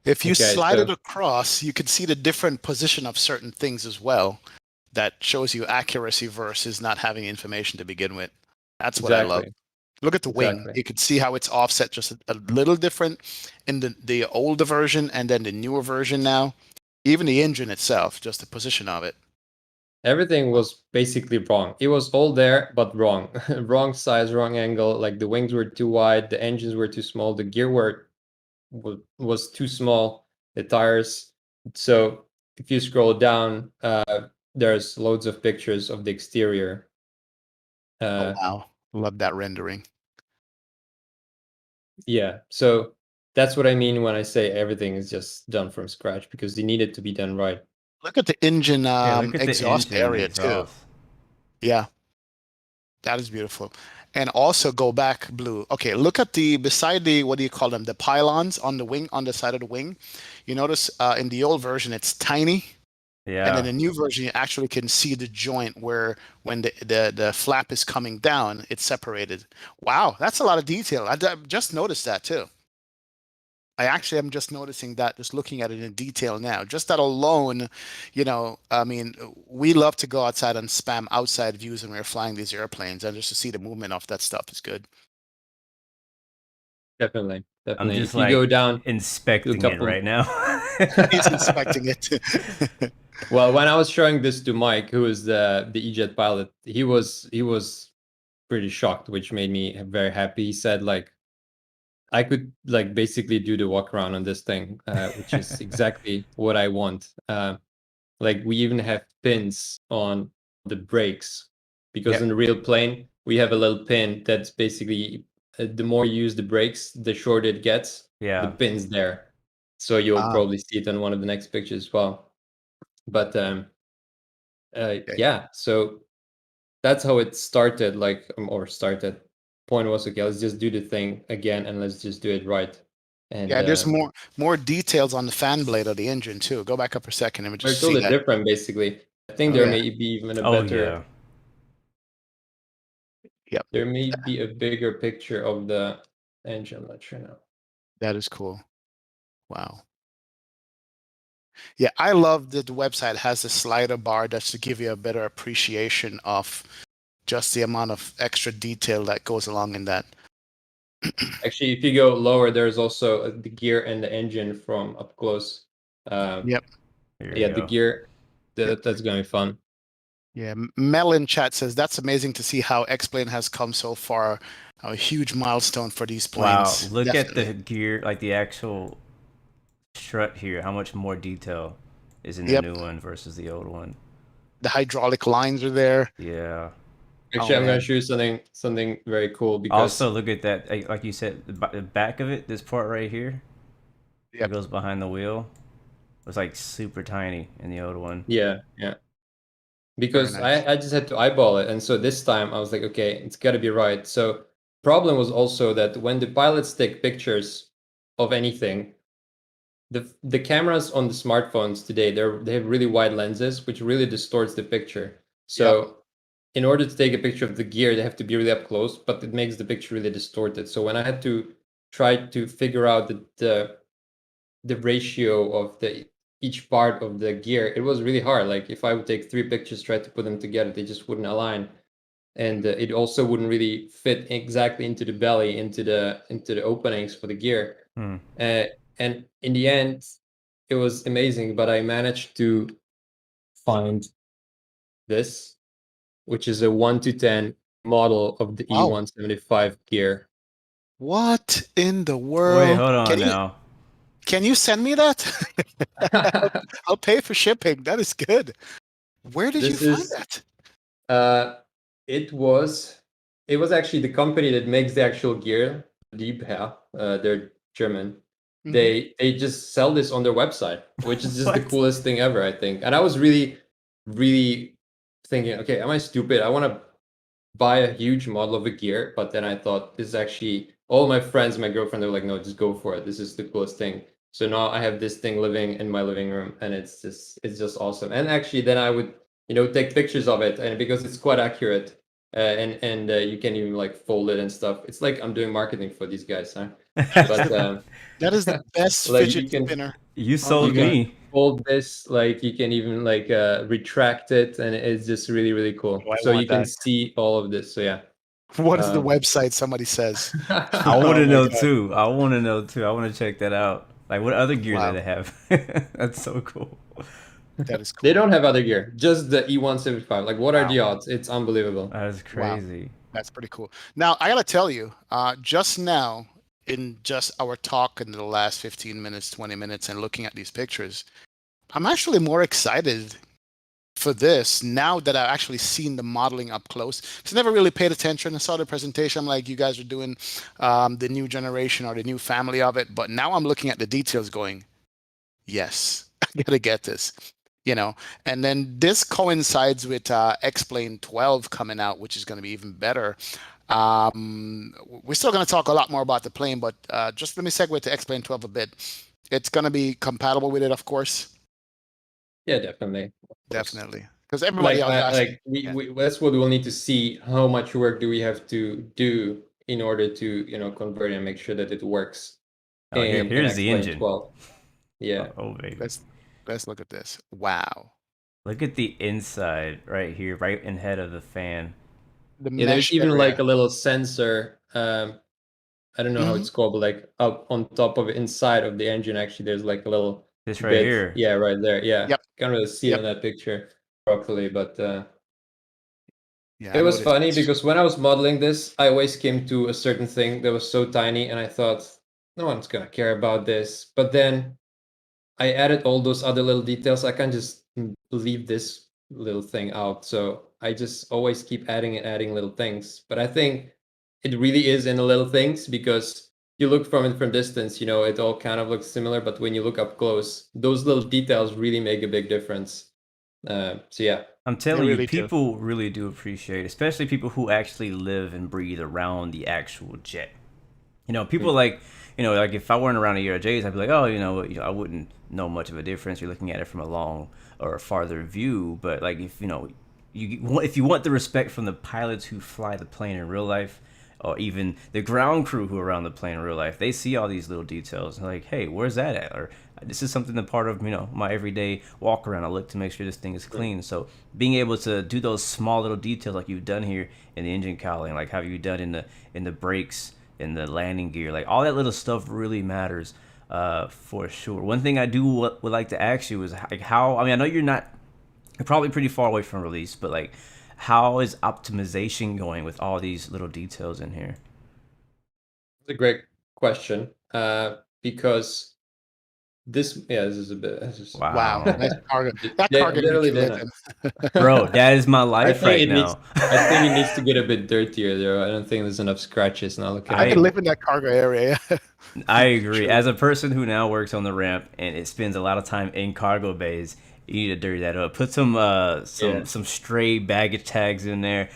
Speaker 3: If you
Speaker 2: Okay,
Speaker 3: slide
Speaker 2: so
Speaker 3: it across, you can see the different position of certain things as well. That shows you accuracy versus not having information to begin with. That's what I love. Look at the wing.
Speaker 2: Exactly.
Speaker 3: You can see how it's offset just a little different in the older version and then the newer version now. Even the engine itself, just the position of it.
Speaker 2: Everything was basically wrong. It was all there, but wrong. Wrong size, wrong angle. Like the wings were too wide, the engines were too small, the gear was too small, the tires. So if you scroll down, there's loads of pictures of the exterior.
Speaker 3: Oh wow, love that rendering.
Speaker 2: Yeah, so that's what I mean when I say everything is just done from scratch, because they need it to be done right.
Speaker 3: Look at the engine
Speaker 1: Look at
Speaker 3: exhaust
Speaker 1: the engine
Speaker 3: area
Speaker 1: exhaust.
Speaker 3: too. Yeah, that is beautiful. And also go back, Blue. Okay, look at beside the, what do you call them? The pylons on the wing, on the side of the wing. You notice in the old version, it's tiny.
Speaker 1: Yeah.
Speaker 3: And in the new version, you actually can see the joint where when the flap is coming down, it's separated. Wow, that's a lot of detail. I just noticed that too. I actually am just noticing that, just looking at it in detail now. Just that alone, I mean, we love to go outside and spam outside views when we're flying these airplanes, and just to see the movement of that stuff is good.
Speaker 2: Definitely.
Speaker 1: I'm just
Speaker 2: If you go down
Speaker 1: inspecting it right now.
Speaker 3: He's inspecting it.
Speaker 2: Well, when I was showing this to Mike, who is the EJet pilot, he was pretty shocked, which made me very happy. He said, like, I could like basically do the walk around on this thing, which is exactly what I want. Like we even have pins on the brakes, because in the real plane we have a little pin that's basically the more you use the brakes, the shorter it gets.
Speaker 1: Yeah.
Speaker 2: The pin's there, so you'll probably see it on one of the next pictures as well. But yeah, so that's how it started, point was, okay, let's just do the thing again and let's just do it right. And
Speaker 3: Yeah, there's more details on the fan blade of the engine too. Go back up a second and we
Speaker 2: they're
Speaker 3: just see
Speaker 2: totally
Speaker 3: that.
Speaker 2: different, basically. I think
Speaker 3: Oh,
Speaker 2: there
Speaker 3: yeah.
Speaker 2: may be even a
Speaker 1: Oh
Speaker 2: better.
Speaker 1: yeah.
Speaker 3: Yep,
Speaker 2: There may be a bigger picture of the engine. I'm not sure now.
Speaker 3: that is cool. Wow. Yeah, I love that the website has a slider bar that's to give you a better appreciation of just the amount of extra detail that goes along in that.
Speaker 2: Actually, if you go lower, there's also the gear and the engine from up close.
Speaker 3: Yep.
Speaker 1: Here
Speaker 2: Yeah,
Speaker 1: you
Speaker 2: the
Speaker 1: go.
Speaker 2: gear.
Speaker 3: Yep.
Speaker 2: That's gonna be fun.
Speaker 3: Yeah, Mel in chat says that's amazing to see how X-Plane has come so far. A huge milestone for these
Speaker 1: Wow,
Speaker 3: planes.
Speaker 1: look
Speaker 3: Definitely.
Speaker 1: at the gear, like the actual strut here. How much more detail is in the
Speaker 3: Yep.
Speaker 1: new one versus the old one?
Speaker 3: The hydraulic lines are there.
Speaker 1: Yeah.
Speaker 2: Actually,
Speaker 3: Oh,
Speaker 2: I'm gonna
Speaker 3: man.
Speaker 2: show you something very cool because
Speaker 1: Also, look at that. Like you said, the back of it, this part right here, that
Speaker 3: Yep.
Speaker 1: goes behind the wheel, was like super tiny in the old one.
Speaker 2: yeah.
Speaker 3: Very
Speaker 2: Because
Speaker 3: nice.
Speaker 2: I just had to eyeball it, and so this time I was like, okay, it's got to be right. So problem was also that when the pilots take pictures of anything, the cameras on the smartphones today they have really wide lenses, which really distorts the picture.
Speaker 3: Yep.
Speaker 2: So in order to take a picture of the gear, they have to be really up close, but it makes the picture really distorted. So when I had to try to figure out the ratio of the each part of the gear, it was really hard. Like if I would take 3 pictures, try to put them together, they just wouldn't align, and it also wouldn't really fit exactly into the belly, into the openings for the gear.
Speaker 1: Hmm.
Speaker 2: And in the end, it was amazing. But I managed to find this, which is a 1-10 model of the
Speaker 3: Wow.
Speaker 2: E175 gear.
Speaker 3: What in the
Speaker 1: Wait,
Speaker 3: world?
Speaker 1: hold on
Speaker 3: Can you
Speaker 1: now.
Speaker 3: can you send me that? I'll pay for shipping. That is good. Where did you
Speaker 2: This
Speaker 3: find
Speaker 2: is
Speaker 3: that?
Speaker 2: it was actually the company that makes the actual gear, Liebherr, they're German.
Speaker 3: Mhm.
Speaker 2: They just sell this on their website, which is just the
Speaker 1: What?
Speaker 2: coolest thing ever, I think. And I was really, really thinking, okay, am I stupid? I want to buy a huge model of a gear, but then I thought this is actually all my friends, my girlfriend, they were like, no, just go for it. This is the coolest thing. So now I have this thing living in my living room, and it's just awesome. And actually, then I would take pictures of it, and because it's quite accurate, and you can even like fold it and stuff. It's like I'm doing marketing for these guys, huh? But
Speaker 3: That is the best
Speaker 2: like
Speaker 3: fidget spinner
Speaker 1: You
Speaker 3: on the
Speaker 1: sold
Speaker 2: you can
Speaker 1: me.
Speaker 2: fold this, like you can even like retract it, and it's just really, really cool.
Speaker 3: Oh, I
Speaker 2: So you
Speaker 3: want
Speaker 2: can
Speaker 3: that.
Speaker 2: see all of this. So yeah.
Speaker 3: What is the
Speaker 2: Um,
Speaker 3: website? Somebody says.
Speaker 1: I want
Speaker 3: Oh
Speaker 1: to
Speaker 3: my
Speaker 1: know
Speaker 3: God.
Speaker 1: too. I want to know too. I want to check that out. Like, what other gear do
Speaker 3: Wow.
Speaker 1: they have? That's so cool.
Speaker 3: That is
Speaker 2: They
Speaker 3: cool.
Speaker 2: don't have other gear, just the E175. Like, what are
Speaker 3: Wow.
Speaker 2: the odds? It's unbelievable.
Speaker 1: That is
Speaker 3: Wow.
Speaker 1: crazy.
Speaker 3: That's pretty cool. Now, I gotta tell you, just now, in just our talk in the last 15 minutes, 20 minutes, and looking at these pictures, I'm actually more excited for this now that I've actually seen the modeling up close. Because I never really paid attention. I saw the presentation. I'm like, you guys are doing the new generation or the new family of it. But now I'm looking at the details going, yes, I gotta get this. And then this coincides with X-Plane 12 coming out, which is going to be even better. We're still going to talk a lot more about the plane, but just let me segue to X-Plane 12 a bit. It's going to be compatible with it, of course.
Speaker 2: Yeah, definitely. Of course.
Speaker 3: Definitely. Because everybody else asking.
Speaker 2: we that's what we'll need to see. How much work do we have to do in order to convert and make sure that it works
Speaker 1: Oh,
Speaker 2: in
Speaker 1: here's the
Speaker 2: X-Plane
Speaker 1: engine.
Speaker 2: 12. Yeah.
Speaker 1: Oh, baby.
Speaker 3: Let's look at this. Wow.
Speaker 1: Look at the inside right here, right in head of the fan.
Speaker 3: The
Speaker 2: Yeah, there's
Speaker 3: mesh
Speaker 2: even
Speaker 3: area.
Speaker 2: like a little sensor. I don't know how
Speaker 3: Mhm.
Speaker 2: it's called, but like up on top of it, inside of the engine, actually, there's like a little
Speaker 1: This right
Speaker 2: bit.
Speaker 1: here.
Speaker 2: Yeah, right there. Yeah.
Speaker 3: Yep.
Speaker 2: Can't really see it
Speaker 3: Yep.
Speaker 2: on that picture properly, but
Speaker 3: Yeah,
Speaker 2: it
Speaker 3: I
Speaker 2: was
Speaker 3: noticed.
Speaker 2: funny because when I was modeling this, I always came to a certain thing that was so tiny, and I thought, no one's gonna care about this. But then I added all those other little details. I can't just leave this little thing out. So I just always keep adding and adding little things. But I think it really is in the little things, because you look from it from distance, it all kind of looks similar. But when you look up close, those little details really make a big difference. So yeah.
Speaker 1: I'm telling
Speaker 3: They
Speaker 1: you,
Speaker 3: really do.
Speaker 1: people really do appreciate, especially people who actually live and breathe around the actual jet. You know, people like, you know, like if I weren't around the ERJs, I'd be like, oh, I wouldn't know much of a difference. You're looking at it from a long or a farther view. But like, if if you want the respect from the pilots who fly the plane in real life, or even the ground crew who are around the plane in real life, they see all these little details. And like, hey, where's that at? Or this is something that part of my everyday walk around. I look to make sure this thing is clean. So being able to do those small little details like you've done here in the engine cowling, like how you've done in the brakes, in the landing gear, like all that little stuff really matters, for sure. One thing I would like to ask you is like how. I mean, I know you're probably pretty far away from release, but like, how is optimization going with all these little details in here?
Speaker 2: It's a great question. Because this is a bit.
Speaker 3: Wow,
Speaker 1: Wow,
Speaker 3: nice cargo. That
Speaker 2: They
Speaker 3: cargo you
Speaker 2: literally
Speaker 3: can live
Speaker 2: didn't.
Speaker 3: in.
Speaker 1: bro, that is my
Speaker 2: I
Speaker 1: life
Speaker 2: think
Speaker 1: right
Speaker 2: it needs.
Speaker 1: now.
Speaker 2: I think it needs to get a bit dirtier there. I don't think there's enough scratches now. Looking
Speaker 3: I
Speaker 2: at
Speaker 3: can
Speaker 1: I
Speaker 2: it.
Speaker 3: live in that cargo area.
Speaker 1: I agree.
Speaker 3: True.
Speaker 1: As a person who now works on the ramp and it spends a lot of time in cargo bays, you need to dirty that up. Put some
Speaker 2: Yeah,
Speaker 1: some stray baggage tags in there,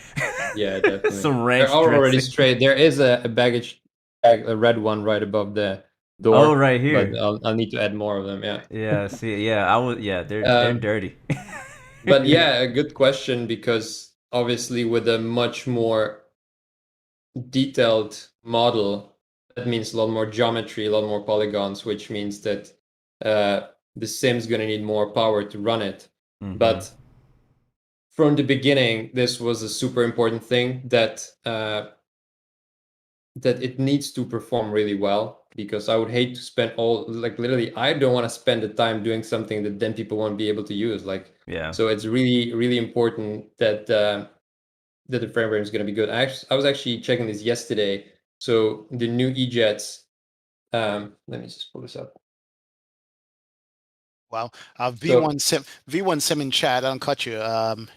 Speaker 2: yeah, definitely.
Speaker 1: some
Speaker 2: They're
Speaker 1: ranch
Speaker 2: already
Speaker 1: dressing.
Speaker 2: straight. There is a baggage tag, a red one right above the
Speaker 1: Oh,
Speaker 2: door,
Speaker 1: right
Speaker 2: but
Speaker 1: here.
Speaker 2: I'll need to add more of them. Yeah.
Speaker 1: Yeah, see, yeah, I was, yeah, they're
Speaker 2: Um,
Speaker 1: dirty.
Speaker 2: but yeah, a good question because obviously with a much more detailed model, that means a lot more geometry, a lot more polygons, which means that the sim's going to need more power to run it.
Speaker 1: Hmm.
Speaker 2: But from the beginning, this was a super important thing that that it needs to perform really well, because I would hate to spend literally I don't want to spend the time doing something that then people won't be able to use.
Speaker 1: Yeah.
Speaker 2: So it's really, really important that that the frame rate is going to be good. I was actually checking this yesterday. So the new EJets, let me just pull this up.
Speaker 3: Wow.
Speaker 2: So
Speaker 3: V1 Sim in chat. I don't cut you.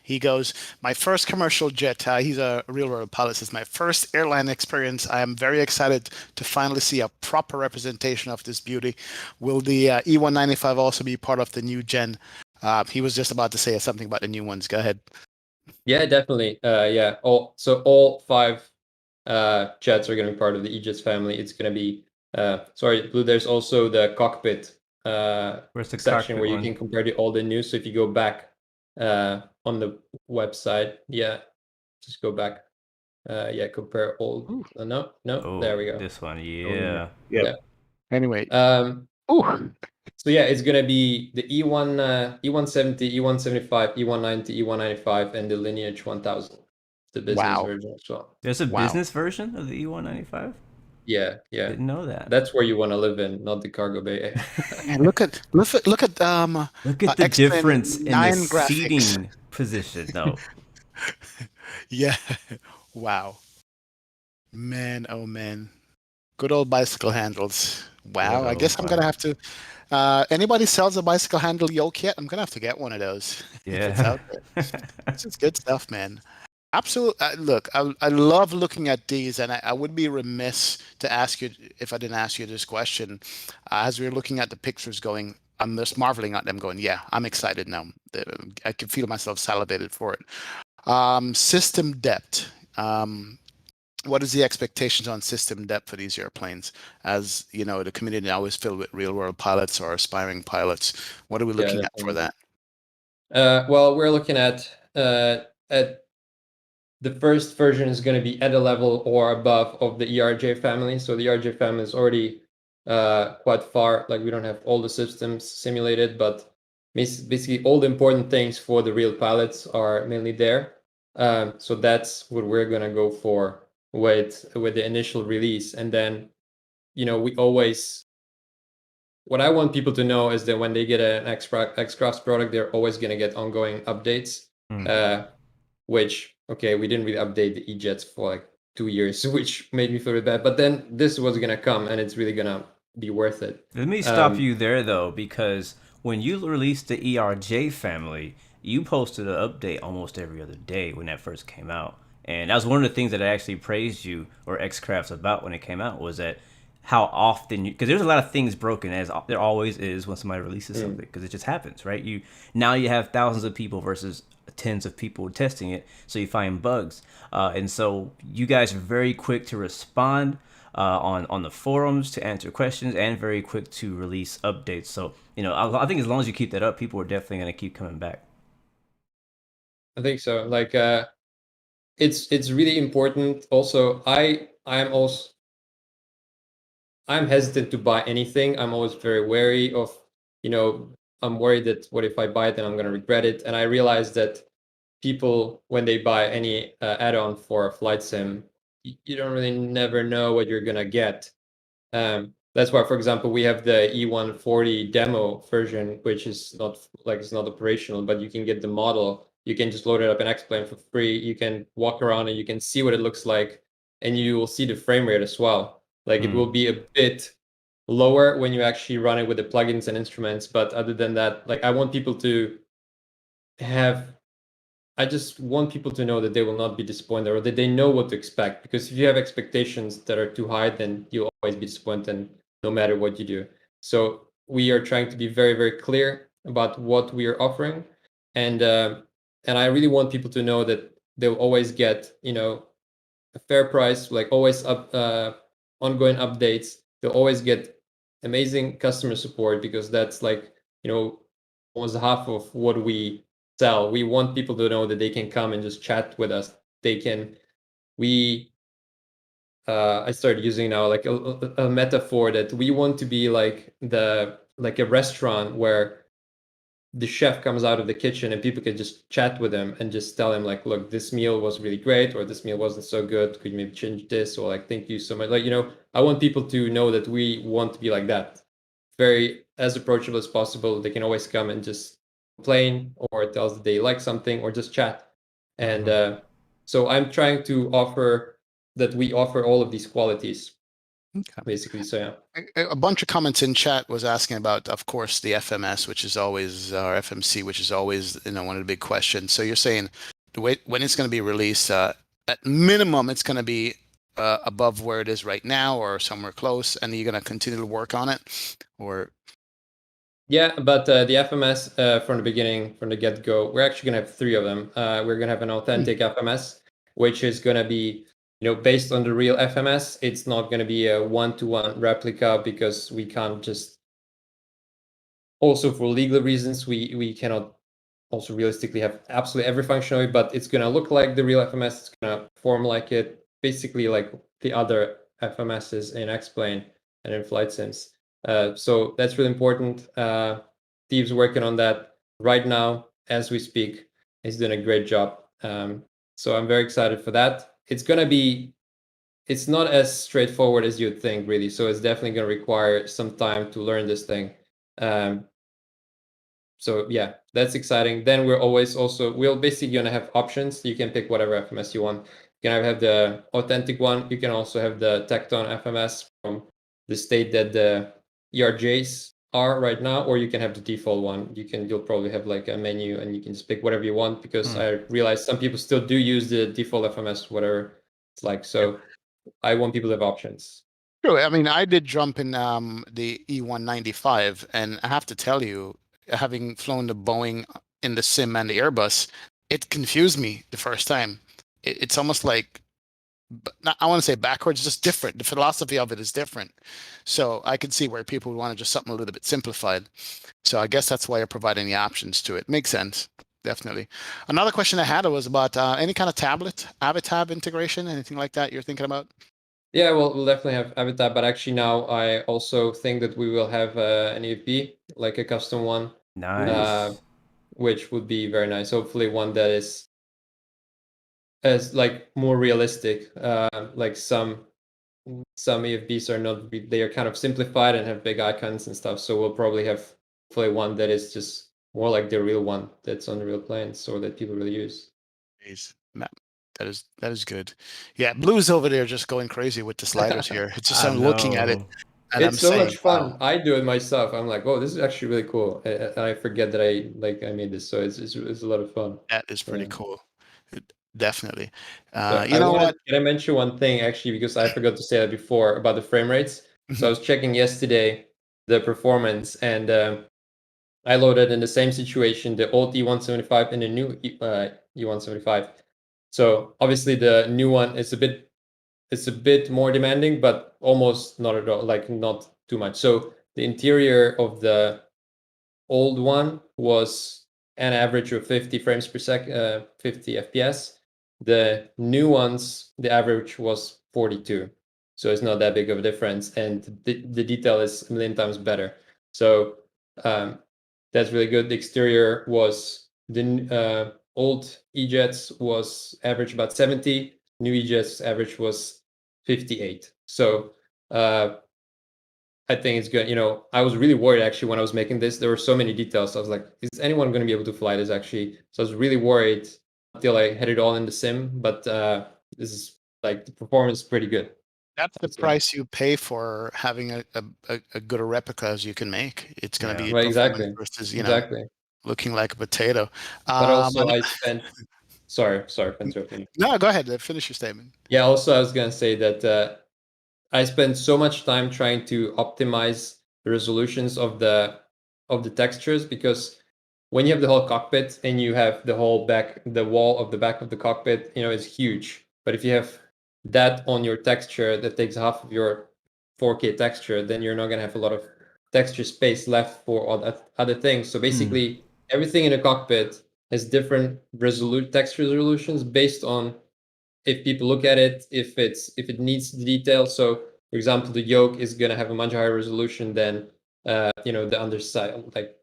Speaker 3: He goes, my first commercial jet. He's a real world pilot. Says my first airline experience. I am very excited to finally see a proper representation of this beauty. Will the E195 also be part of the new gen? He was just about to say something about the new ones. Go ahead.
Speaker 2: yeah, definitely. Yeah. All five jets are going to be part of the EJets family. It's going to be sorry, Blue. There's also the cockpit
Speaker 1: Where's the
Speaker 2: section
Speaker 1: cockpit
Speaker 2: where you
Speaker 1: one?
Speaker 2: can compare all the news. So if you go back on the website, just go back. Compare all.
Speaker 3: Ooh.
Speaker 2: No, there
Speaker 1: Oh,
Speaker 2: we go.
Speaker 1: this one,
Speaker 2: Oh,
Speaker 1: yeah.
Speaker 3: Yep.
Speaker 2: yeah.
Speaker 3: Anyway.
Speaker 2: Um,
Speaker 3: Ooh.
Speaker 2: so yeah, it's gonna be the E1, E170, E175, E190, E195, and the Lineage 1000, the business
Speaker 3: Wow.
Speaker 2: version as well.
Speaker 1: There's a
Speaker 3: Wow.
Speaker 1: business version of the E195?
Speaker 2: Yeah, yeah.
Speaker 1: Didn't know that.
Speaker 2: That's where you want to live in, not the cargo bay.
Speaker 3: And look at
Speaker 1: Look at the
Speaker 3: X-Men
Speaker 1: difference in the
Speaker 3: 9 graphics.
Speaker 1: seating position, though.
Speaker 3: Yeah. Wow. Man, oh man. Good old bicycle handles.
Speaker 1: Good
Speaker 3: Wow. I
Speaker 1: old
Speaker 3: guess I'm gonna have
Speaker 1: bikes.
Speaker 3: to. Anybody sells a bicycle handle yoke yet? I'm gonna have to get one of those if it's
Speaker 1: Yeah.
Speaker 3: out there. This is good stuff, man. Absolutely. Look, I love looking at these, and I would be remiss to ask you if I didn't ask you this question. As we're looking at the pictures going, I'm just marveling at them going, yeah, I'm excited now. I can feel myself salivated for it. System depth. What is the expectations on system depth for these airplanes? As you know, the community now is filled with real world pilots or aspiring pilots. What are we looking at for that?
Speaker 2: Well, we're looking at the first version is going to be at a level or above of the ERJ family. So the ERJ family is already quite far. Like we don't have all the systems simulated, but basically all the important things for the real pilots are mainly there. So that's what we're going to go for with the initial release. And then, we always, what I want people to know is that when they get an X-Crafts product, they're always going to get ongoing updates. Which, okay, we didn't really update the EJets for like 2 years, which made me feel really bad. But then this was gonna come, and it's really gonna be worth it.
Speaker 1: Let me stop you there, though, because when you released the ERJ family, you posted an update almost every other day when that first came out. And that was one of the things that I actually praised you or Xcrafts about when it came out, was that how often because there's a lot of things broken, as there always is when somebody releases something, because it just happens, right? You have thousands of people versus tens of people testing it, so you find bugs, and so you guys are very quick to respond on the forums to answer questions, and very quick to release updates. So I think as long as you keep that up, people are definitely going to keep coming back.
Speaker 2: I think so. Like it's really important. Also, I'm hesitant to buy anything. I'm always very wary of, I'm worried that what if I buy it and I'm going to regret it. And I realize that people, when they buy any add-on for a flight sim, you don't really never know what you're going to get. That's why, for example, we have the E140 demo version, which is not it's not operational, but you can get the model. You can just load it up in X-Plane for free. You can walk around and you can see what it looks like, and you will see the frame rate as well. Like it will be a bit lower when you actually run it with the plugins and instruments. But other than that, like I want people to I just want people to know that they will not be disappointed, or that they know what to expect. Because if you have expectations that are too high, then you'll always be disappointed no matter what you do. So we are trying to be very, very clear about what we are offering. And I really want people to know that they'll always get, a fair price, like always ongoing updates. They'll always get amazing customer support, because that's almost half of what we sell. We want people to know that they can come and just chat with us. I started using now like a metaphor that we want to be like a restaurant where the chef comes out of the kitchen and people can just chat with him and just tell him like, look, this meal was really great, or this meal wasn't so good. Could you maybe change this? Or like, thank you so much. Like, I want people to know that we want to be like that. Very as approachable as possible. They can always come and just complain, or tell us that they like something, or just chat. And so I'm trying to offer that we offer all of these qualities. Okay. Basically, so yeah.
Speaker 3: A bunch of comments in chat was asking about, of course, the FMS, which is always, or FMC, which is always, one of the big questions. So you're saying when it's going to be released, at minimum, it's going to be above where it is right now, or somewhere close, and you're going to continue to work on it, or?
Speaker 2: Yeah, but the FMS from the beginning, from the get-go, we're actually going to have 3 of them. We're going to have an authentic FMS, which is going to be based on the real FMS. It's not going to be a one-to-one replica, because we can't just. Also, for legal reasons, we cannot also realistically have absolutely every functionality, but it's going to look like the real FMS. It's going to perform like it, basically like the other FMSs in X-Plane and in flight sims. So that's really important. Steve's working on that right now as we speak. He's doing a great job. So I'm very excited for that. It's not as straightforward as you'd think, really. So it's definitely going to require some time to learn this thing. So yeah, that's exciting. Then we'll basically going to have options. You can pick whatever FMS you want. You can have the authentic one. You can also have the Tecton FMS from the state that the ERJs are right now, or you can have the default one. You'll probably have like a menu, and you can just pick whatever you want, because I realize some people still do use the default FMS, whatever it's like. So I want people to have options.
Speaker 3: Sure. I mean, I did jump in the E195, and I have to tell you, having flown the Boeing in the sim and the Airbus, it confused me the first time. It's almost like, I want to say backwards, just different. The philosophy of it is different. So I can see where people would want to just something a little bit simplified. So I guess that's why you're providing the options to it. Makes sense. Definitely. Another question I had was about any kind of tablet, Avitab integration, anything like that you're thinking about?
Speaker 2: Yeah, well, we'll definitely have Avitab, but actually now I also think that we will have an EFB, like a custom one.
Speaker 1: Nice.
Speaker 2: Which would be very nice. Hopefully one that is as like more realistic. Like some EFBs are not, they are kind of simplified and have big icons and stuff. So we'll probably have hopefully one that is just more like the real one that's on the real planes, or that people really use.
Speaker 3: That is good. Yeah, Blue's over there just going crazy with the sliders here. It's just I'm looking at it, and
Speaker 2: it's so much fun. Wow. I do it myself. I'm like, oh, this is actually really cool. And I forget that I made this, so it's a lot of fun.
Speaker 3: That is pretty cool. Definitely.
Speaker 2: Can I mention one thing actually, because I forgot to say that before about the frame rates? So I was checking yesterday the performance, and I loaded in the same situation the old E175 and the new E175. So obviously the new one is a bit more demanding, but almost not at all, like not too much. So the interior of the old one was an average of 50 frames per second, 50 FPS. The new ones, the average was 42. So it's not that big of a difference, and the detail is a million times better. So that's really good. The exterior was the old EJets was average about 70. New EJets average was 58. So I think it's good. I was really worried actually when I was making this. There were so many details. I was like, is anyone going to be able to fly this actually? So I was really worried until I had it all in the sim. But this is like the performance is pretty good.
Speaker 3: That's the price you pay for having a good replica as you can make. It's going to be
Speaker 2: Right,
Speaker 3: performance
Speaker 2: exactly.
Speaker 3: versus,
Speaker 2: Exactly.
Speaker 3: looking like a potato.
Speaker 2: But also
Speaker 3: And
Speaker 2: I spent. Sorry for interrupting.
Speaker 3: no, go ahead. Finish your statement.
Speaker 2: Yeah. Also, I was gonna say that I spent so much time trying to optimize the resolutions of the textures, because when you have the whole cockpit and you have the whole back, the wall of the back of the cockpit, it's huge. But if you have that on your texture that takes half of your 4K texture, then you're not gonna have a lot of texture space left for all other things. So basically, everything in a cockpit has different texture resolutions based on if people look at it, if it needs the detail. So for example, the yoke is going to have a much higher resolution than the underside, like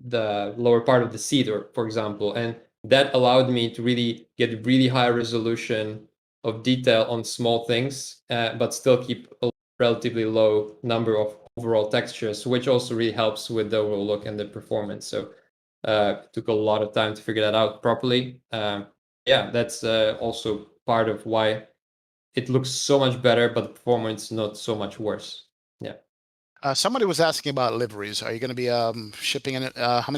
Speaker 2: the lower part of the seat, or for example. And that allowed me to really get really high resolution of detail on small things, but still keep a relatively low number of overall textures, which also really helps with the overall look and the performance. So it took a lot of time to figure that out properly. Yeah, that's also part of why it looks so much better, but the performance not so much worse. Yeah.
Speaker 3: Somebody was asking about liveries. Are you going to be shipping in it? How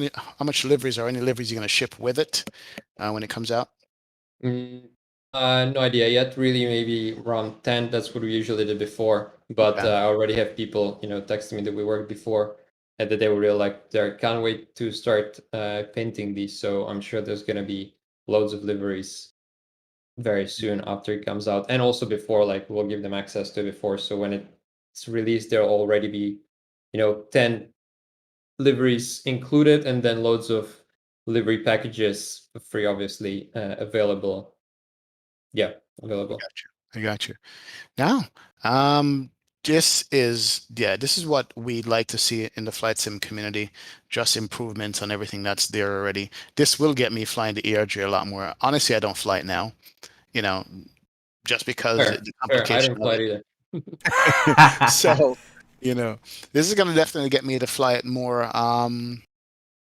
Speaker 3: much liveries, or any liveries you're going to ship with it when it comes out?
Speaker 2: No idea yet. Really, maybe around 10. That's what we usually did before. But
Speaker 3: Okay.
Speaker 2: I already have people, texting me that we worked before, and that they were really like, they can't wait to start painting these. So I'm sure there's going to be loads of liveries very soon after it comes out, and also before, like we'll give them access to it before. So when it's released, there'll already be, 10 liveries included, and then loads of livery packages for free, obviously, available. Yeah, available.
Speaker 3: I got you. Now, this is what we'd like to see in the flight sim community. Just improvements on everything that's there already. This will get me flying the ERJ a lot more. Honestly, I don't fly it now, just because
Speaker 2: Fair,
Speaker 3: the
Speaker 2: fair. I
Speaker 3: complication
Speaker 2: don't
Speaker 3: of
Speaker 2: fly
Speaker 3: it.
Speaker 2: it either.
Speaker 3: So, this is gonna definitely get me to fly it more. I'm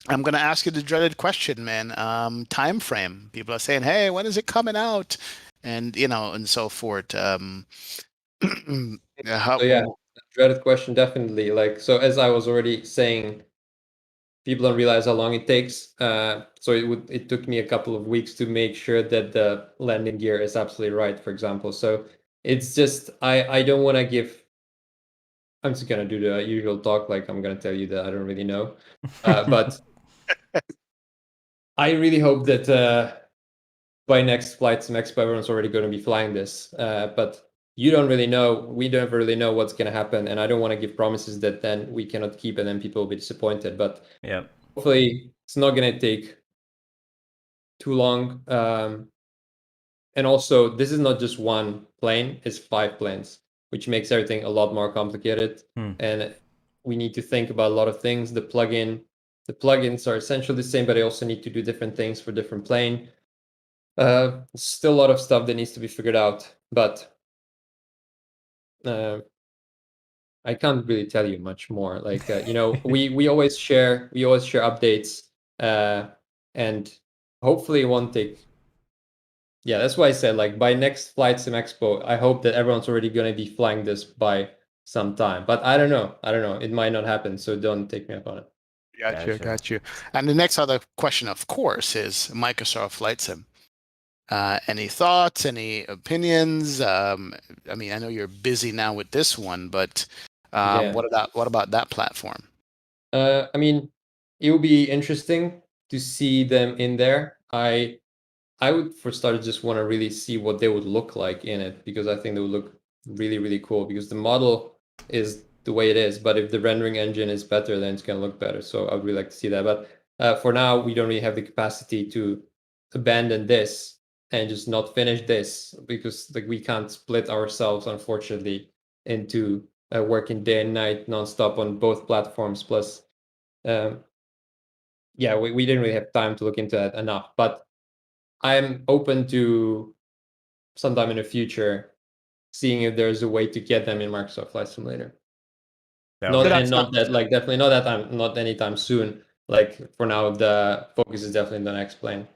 Speaker 3: gonna ask you the dreaded question, man. Time frame. People are saying, "Hey, when is it coming out?" And and so forth.
Speaker 2: So yeah, dreaded question, definitely. Like, so as I was already saying, people don't realize how long it takes. So it took me a couple of weeks to make sure that the landing gear is absolutely right, for example. So it's just I don't want to give. I'm just gonna do the usual talk, like I'm gonna tell you that I don't really know, but I really hope that by next Flight Sim Expo, everyone's already going to be flying this. But you don't really know. We don't really know what's going to happen, and I don't want to give promises that then we cannot keep, and then people will be disappointed. But hopefully, it's not going to take too long. And also, this is not just one plane; it's 5 planes, which makes everything a lot more complicated. And we need to think about a lot of things. The plugins are essentially the same, but I also need to do different things for different plane. Still a lot of stuff that needs to be figured out, but I can't really tell you much more. Like we always share updates, and hopefully it won't take. Yeah, that's why I said, like, by next Flight Sim Expo, I hope that everyone's already going to be flying this by some time. But I don't know. It might not happen, so don't take me up on it.
Speaker 3: Got you. And the next other question, of course, is Microsoft Flight Sim. Any thoughts, any opinions? I mean, I know you're busy now with this one, but
Speaker 2: Yeah.
Speaker 3: what about that platform?
Speaker 2: I mean, it would be interesting to see them in there. I would, for starters, just want to really see what they would look like in it, because I think they would look really, really cool, because the model is the way it is. But if the rendering engine is better, then it's going to look better. So I would really like to see that. But for now, we don't really have the capacity to abandon this and just not finish this, because like we can't split ourselves, unfortunately, into working day and night nonstop on both platforms. Plus, yeah, we didn't really have time to look into that enough. But I'm open to sometime in the future seeing if there's a way to get them in Microsoft Flight Simulator.
Speaker 1: That
Speaker 2: Not
Speaker 1: would-
Speaker 3: That's
Speaker 2: not that, like, definitely not that time, not anytime soon. Like, for now, the focus is definitely the next plane.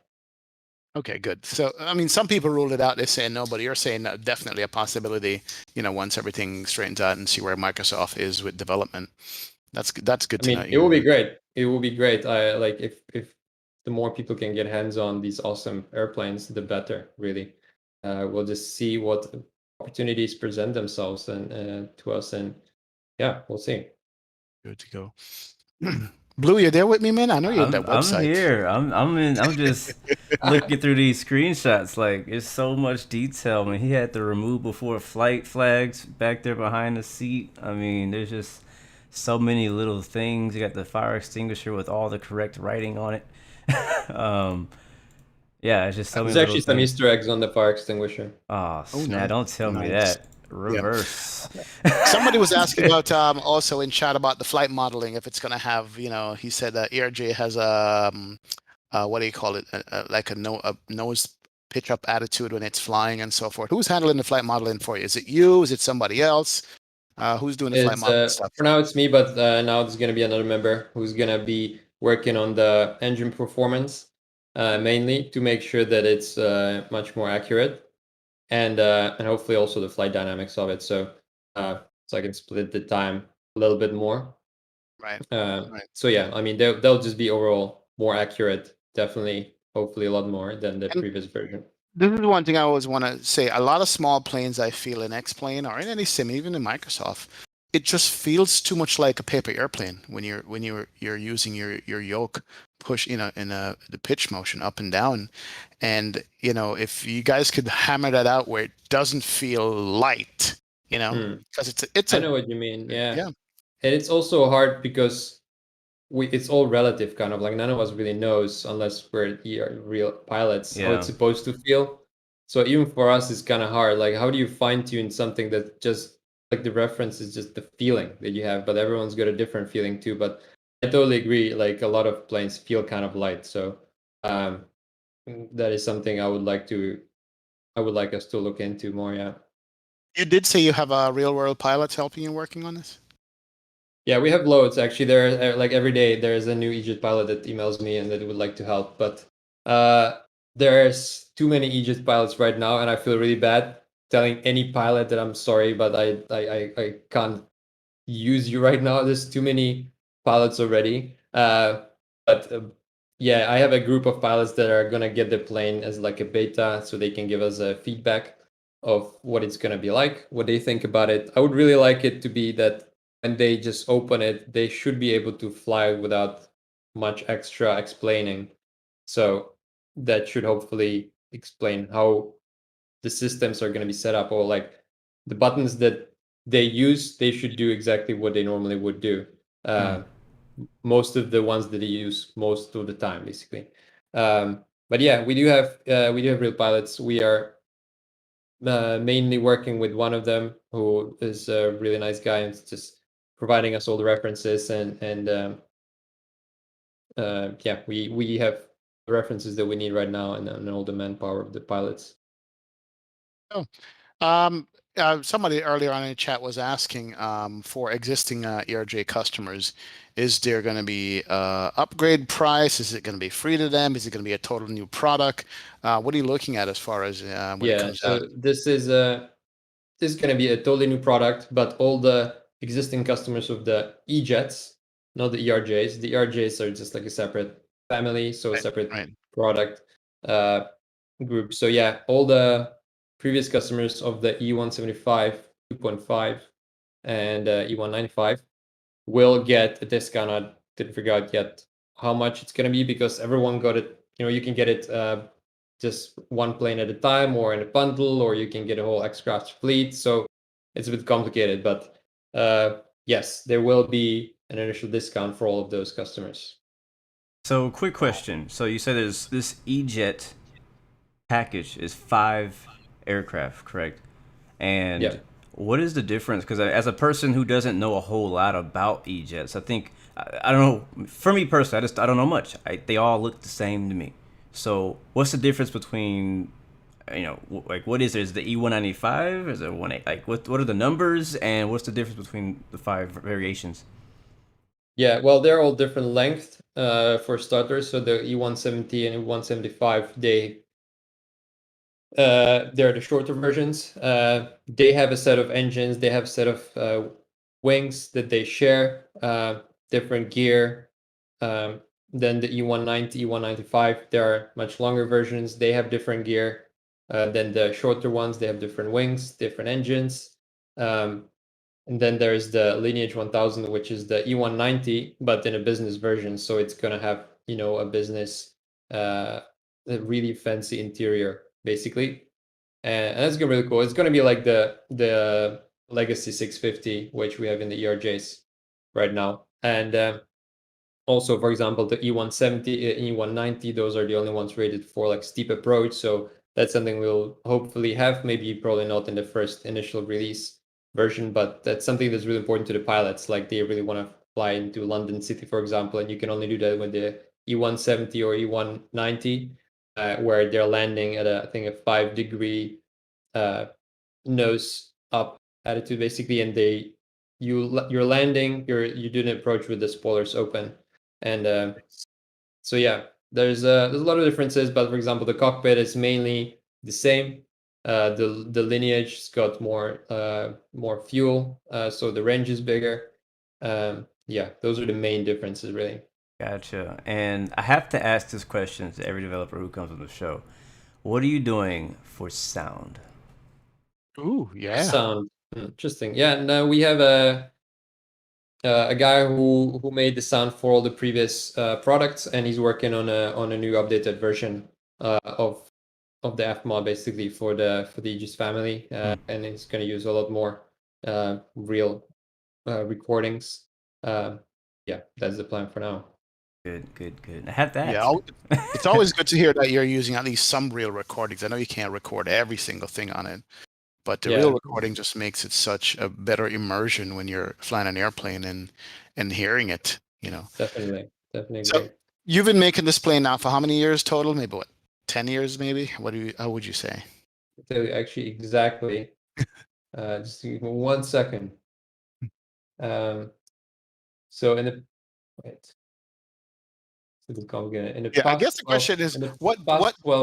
Speaker 3: Okay, good. So, I mean, some people ruled it out. They're saying no, but you're saying definitely a possibility. Once everything straightens out and see where Microsoft is with development. That's good
Speaker 2: I
Speaker 3: to
Speaker 2: mean,
Speaker 3: know.
Speaker 2: it will be great. It will be great. I like, if the more people can get hands on these awesome airplanes, the better. Really, we'll just see what opportunities present themselves and to us, and yeah, we'll see.
Speaker 3: Good to go. Blue, you there with me, man? I know you're in that
Speaker 1: I'm
Speaker 3: website.
Speaker 1: here. I'm just looking through these screenshots. Like, it's so much detail. I mean, he had the remove before flight flags back there behind the seat. I mean, there's just so many little things. You got the fire extinguisher with all the correct writing on it. um, yeah, it's just so
Speaker 2: There's
Speaker 1: many little
Speaker 2: actually some
Speaker 1: things.
Speaker 2: Easter eggs on the fire extinguisher.
Speaker 1: Oh,
Speaker 3: Oh,
Speaker 1: snap! Don't tell me
Speaker 3: nice.
Speaker 1: that.
Speaker 3: Yeah.
Speaker 1: Reverse.
Speaker 3: Somebody was asking about also in chat about the flight modeling, if it's going to have, he said that ERJ has what do you call it? Like a nose pitch up attitude when it's flying and so forth. Who's handling the flight modeling for you? Is it you? Is it somebody else? Who's doing the flight
Speaker 2: It's
Speaker 3: modeling stuff?
Speaker 2: for now it's me, but now there's gonna be another member who's gonna be working on the engine performance, mainly to make sure that it's much more accurate, and hopefully also the flight dynamics of it. So I can split the time a little bit more.
Speaker 3: Right. Right.
Speaker 2: So yeah, I mean they'll just be overall more accurate, definitely, hopefully a lot more than the
Speaker 3: And
Speaker 2: previous version.
Speaker 3: this is one thing I always want to say. A lot of small planes, I feel in X-Plane or in any sim, even in Microsoft, it just feels too much like a paper airplane when you're using your yoke push, in the pitch motion up and down. And if you guys could hammer that out where it doesn't feel light, because it's
Speaker 2: I
Speaker 3: a
Speaker 2: know what you mean. Yeah,
Speaker 3: yeah.
Speaker 2: and it's also hard because it's all relative, kind of like none of us really knows, unless we're real pilots, how it's
Speaker 1: Yeah.
Speaker 2: supposed to feel. So even for us, it's kind of hard. Like, how do you fine tune something that just, like, the reference is just the feeling that you have, but everyone's got a different feeling too. But I totally agree. Like, a lot of planes feel kind of light. So um, that is something I would like us to look into more. Yeah.
Speaker 3: You did say you have real world pilots helping you working on this?
Speaker 2: Yeah, we have loads actually. There, like, every day there's a new EJet pilot that emails me and that would like to help. But there's too many EJet pilots right now, and I feel really bad telling any pilot that I'm sorry, but I can't use you right now. There's too many pilots already. But yeah, I have a group of pilots that are gonna get the plane as like a beta, so they can give us a feedback of what it's gonna be like, what they think about it. I would really like it to be that when they just open it, they should be able to fly without much extra explaining. So that should hopefully explain how the systems are going to be set up, or like the buttons that they use, they should do exactly what they normally would do. Most of the ones that they use most of the time, basically. But yeah, we do have real pilots. We are mainly working with one of them, who is a really nice guy and just providing us all the references, and yeah, we have the references that we need right now, and all the manpower of the pilots.
Speaker 3: Oh, somebody earlier on in the chat was asking for existing ERJ customers, is there going to be upgrade price? Is it going to be free to them? Is it going to be a total new product? What are you looking at as far as when it comes out?
Speaker 2: So this is going to be a totally new product, but all the existing customers of the EJets, not the ERJs. The ERJs are just like a separate family, so a
Speaker 3: Right,
Speaker 2: separate
Speaker 3: right.
Speaker 2: product. group. So yeah, all the previous customers of the E175 2.5 and E195 will get a discount. I didn't figure out yet how much it's going to be because everyone got it. You can get it just one plane at a time or in a bundle, or you can get a whole aircraft fleet. So it's a bit complicated, but yes, there will be an initial discount for all of those customers.
Speaker 1: So, quick question. So, you said there's this EJet package is 5 aircraft, correct? And
Speaker 2: Yeah.
Speaker 1: what is the difference? Because as a person who doesn't know a whole lot about EJets, I think I don't know. For me personally, I don't know much. They all look the same to me. So, what's the difference between like what is it? Is the E195? Is it 18? Like what are the numbers and what's the difference between the 5 variations?
Speaker 2: Yeah, well, they're all different length for starters. So the E170 and E175, they're the shorter versions. They have a set of engines. They have a set of wings that they share, different gear. Then the E190, E195, there are much longer versions. They have different gear. Then the shorter ones, they have different wings, different engines. And then there's the Lineage 1000, which is the E190, but in a business version. So it's going to have, a business, a really fancy interior, basically. And that's going to be really cool. It's going to be like the Legacy 650, which we have in the ERJs right now. And also, for example, the E170, E190, those are the only ones rated for like steep approach. So that's something we'll hopefully have, maybe probably not in the first initial release version, but that's something that's really important to the pilots. Like they really want to fly into London City, for example, and you can only do that with the E170 or E190, where they're landing at I think a 5-degree nose up attitude, basically, and you're landing, you do an approach with the spoilers open, and so yeah, there's a lot of differences. But for example, the cockpit is mainly the same. The Lineage's got more fuel, so the range is bigger. Yeah, those are the main differences, really.
Speaker 1: Gotcha. And I have to ask this question to every developer who comes on the show. What are you doing for sound?
Speaker 3: Ooh, yeah.
Speaker 2: Sound interesting. Yeah, no, we have a guy who made the sound for all the previous products, and he's working on a new updated version of the FMod, basically for the Aegis family, and he's going to use a lot more real recordings. Yeah, that's the plan for now.
Speaker 1: Good, good, good. I have to ask.
Speaker 3: Yeah, it's always good to hear that you're using at least some real recordings. I know you can't record every single thing on it, but the real recording just makes it such a better immersion when you're flying an airplane and hearing it,
Speaker 2: Definitely
Speaker 3: So
Speaker 2: agree.
Speaker 3: you've been making this plane now for how many years total? Maybe what, 10 years maybe? How would you say?
Speaker 2: I'll tell you actually exactly. Just give me 1 second. So in the wait.
Speaker 3: I guess the question is, what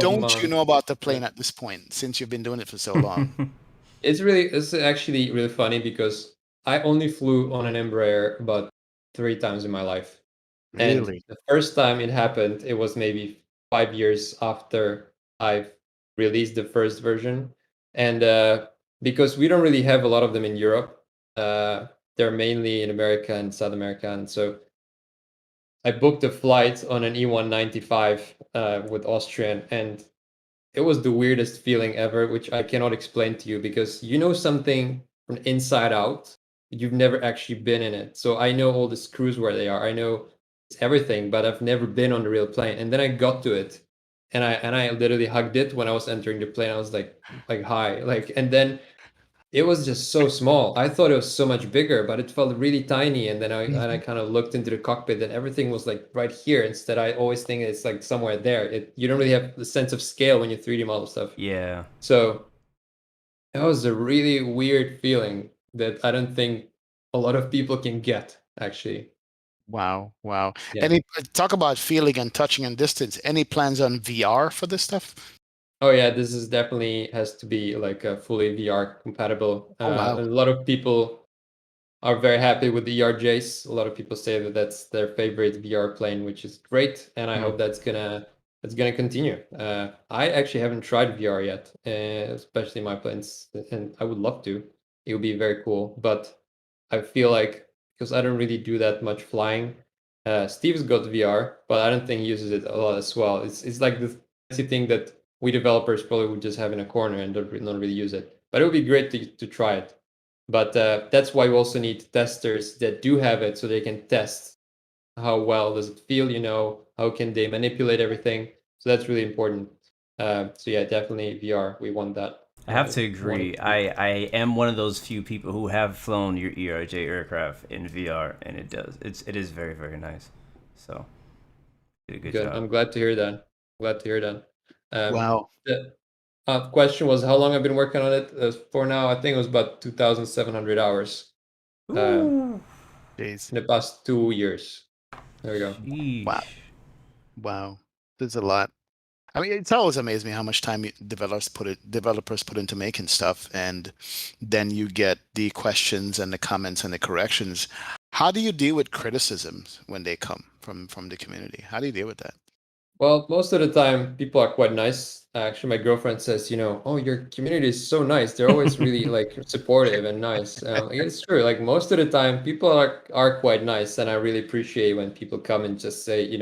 Speaker 3: don't you know about the plane at this point, since you've been doing it for so long?
Speaker 2: It's actually really funny because I only flew on an Embraer about 3 times in my life. And
Speaker 3: Really?
Speaker 2: the first time it happened, it was maybe 5 years after I've released the first version. And because we don't really have a lot of them in Europe, they're mainly in America and South America. And so I booked a flight on an E195 with Austrian, and it was the weirdest feeling ever, which I cannot explain to you because you know something from inside out, you've never actually been in it. So I know all the screws where they are. I know everything, but I've never been on the real plane. And then I got to it, and I literally hugged it when I was entering the plane. I was like hi, and then it was just so small. I thought it was so much bigger, but it felt really tiny. And then I kind of looked into the cockpit, and everything was like right here. Instead, I always think it's like somewhere there. You don't really have the sense of scale when you 3D model stuff.
Speaker 1: Yeah.
Speaker 2: So that was a really weird feeling that I don't think a lot of people can get, actually.
Speaker 3: Wow.
Speaker 2: Yeah.
Speaker 3: Talk about feeling and touching and distance. Any plans on VR for this stuff?
Speaker 2: Oh yeah, this is definitely has to be like a fully VR compatible.
Speaker 3: Oh, wow.
Speaker 2: A lot of people are very happy with the ERJs. A lot of people say that that's their favorite VR plane, which is great, and I hope that's gonna it's going to continue. I actually haven't tried VR yet, especially my planes, and I would love to. It would be very cool, but I feel like because I don't really do that much flying. Steve's got VR, but I don't think he uses it a lot as well. It's like the fancy thing that we developers probably would just have in a corner and not really use it. But it would be great to try it. But that's why we also need testers that do have it, so they can test how well does it feel. How can they manipulate everything. So that's really important. So yeah, definitely VR. We want that.
Speaker 1: I have to agree. I am one of those few people who have flown your ERJ aircraft in VR, and it is very, very nice. So, did a good job.
Speaker 2: I'm glad to hear that.
Speaker 3: Wow.
Speaker 2: The question was how long I've been working on it. For now, I think it was about 2,700 hours.
Speaker 3: Jeez.
Speaker 2: In the past 2 years. There we go.
Speaker 1: Sheesh.
Speaker 3: Wow. There's a lot. I mean, it's always amazed me how much time developers put into making stuff, and then you get the questions and the comments and the corrections. How do you deal with criticisms when they come from the community? How do you deal with that?
Speaker 2: Well, most of the time, people are quite nice. Actually, my girlfriend says, oh, your community is so nice. They're always really like supportive and nice. It's true. Like most of the time, people are quite nice, and I really appreciate when people come and just say,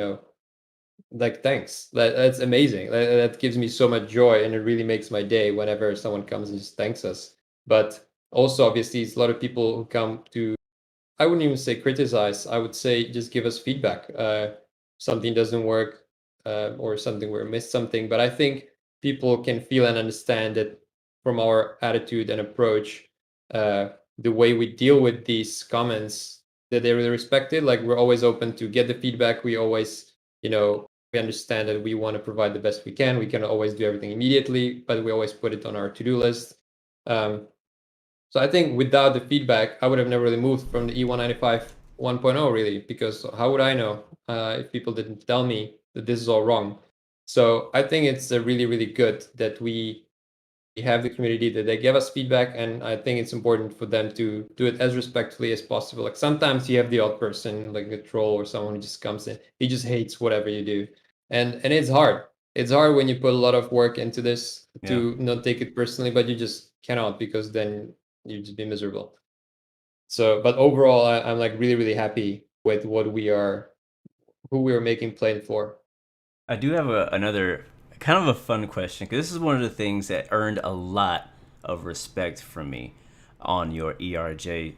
Speaker 2: like thanks. That's amazing. That gives me so much joy, and it really makes my day whenever someone comes and just thanks us. But also, obviously, it's a lot of people who come to. I wouldn't even say criticize. I would say just give us feedback. Something doesn't work, or something we missed something. But I think people can feel and understand that from our attitude and approach, the way we deal with these comments, that they really respect it. Like we're always open to get the feedback. We always, we understand that we want to provide the best we can. We can always do everything immediately, but we always put it on our to-do list. So I think without the feedback, I would have never really moved from the E195 1.0 really, because how would I know if people didn't tell me that this is all wrong? So I think it's really, really good that we have the community, that they give us feedback, and I think it's important for them to do it as respectfully as possible. Like sometimes you have the odd person, like a troll or someone who just comes in, he just hates whatever you do, and it's hard. It's hard when you put a lot of work into this to not take it personally, but you just cannot, because then you just be miserable. So, but overall, I'm like really, really happy with who we are making plane for.
Speaker 1: I do have another kind of a fun question, because this is one of the things that earned a lot of respect from me on your ERJ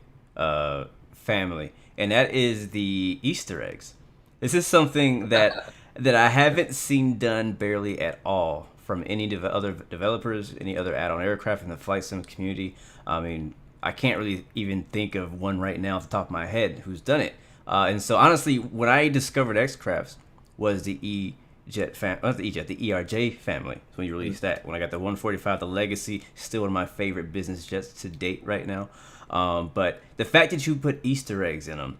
Speaker 1: family, and that is the Easter eggs. This is something that I haven't seen done barely at all from any other developers, any other add-on aircraft in the flight sim community. I mean, I can't really even think of one right now off the top of my head who's done it. And so honestly, when I discovered X-Crafts was the not the EJet, the ERJ family. When you released that, when I got the 145, the Legacy, still one of my favorite business jets to date right now. But the fact that you put Easter eggs in them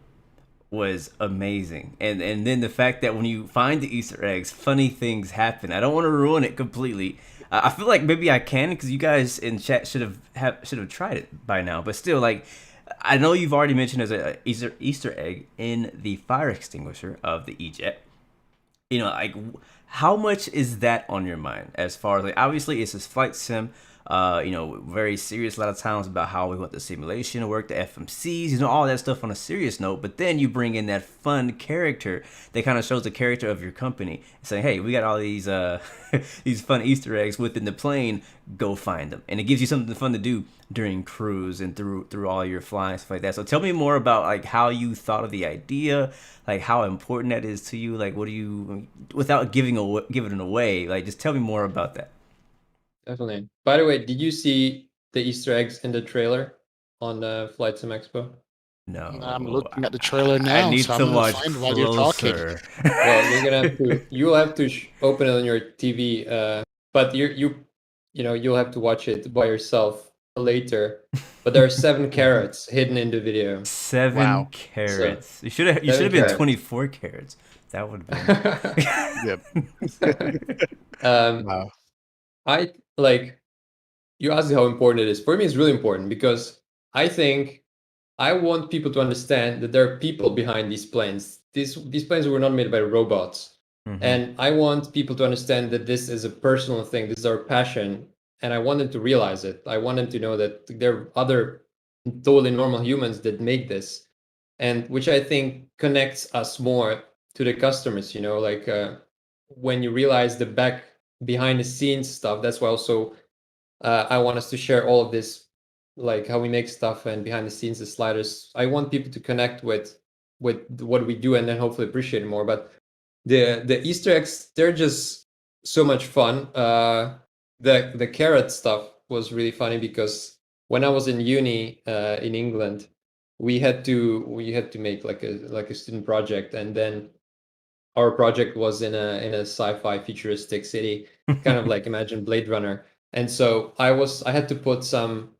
Speaker 1: was amazing, and then the fact that when you find the Easter eggs, funny things happen. I don't want to ruin it completely. I feel like maybe I can, because you guys in chat should have tried it by now. But still, like, I know you've already mentioned there's a Easter egg in the fire extinguisher of the EJet. Like, how much is that on your mind? As far as, like, obviously it's this flight sim, very serious a lot of times about how we want the simulation to work, the FMCs, all that stuff on a serious note. But then you bring in that fun character that kind of shows the character of your company, saying, hey, we got all these these fun Easter eggs within the plane, go find them. And it gives you something fun to do during cruise and through all your flying, stuff like that. So tell me more about, like, how you thought of the idea, like how important that is to you. Like, what do you, without giving it away, like, just tell me more about that.
Speaker 2: Definitely. By the way, did you see the Easter eggs in the trailer on Flight Sim Expo?
Speaker 1: No,
Speaker 3: I'm looking at the trailer now.
Speaker 1: I need
Speaker 3: so
Speaker 1: to
Speaker 3: I'm
Speaker 1: watch
Speaker 3: find
Speaker 1: closer.
Speaker 3: while you're talking.
Speaker 2: Well, you're gonna have to. You'll have to open it on your TV, but you'll have to watch it by yourself later. But there are 7 carats hidden in the video.
Speaker 1: 7 carats. So, you should have been 24 carats. That would have
Speaker 3: been.
Speaker 2: Yep. Wow. I like. You asked how important it is. For me, it's really important, because I think I want people to understand that there are people behind these planes. These planes were not made by robots. And I want people to understand that this is a personal thing. This is our passion. And I want them to realize it. I want them to know that there are other totally normal humans that make this, and which I think connects us more to the customers, like when you realize the behind the scenes stuff. That's why also I want us to share all of this, like how we make stuff and behind the scenes, the sliders. I want people to connect with what we do and then hopefully appreciate it more. But the Easter eggs, they're just so much fun. The carrot stuff was really funny because when I was in uni in England, we had to make like a student project, and then our project was in a sci-fi futuristic city, kind of like imagine Blade Runner. And so I had to put some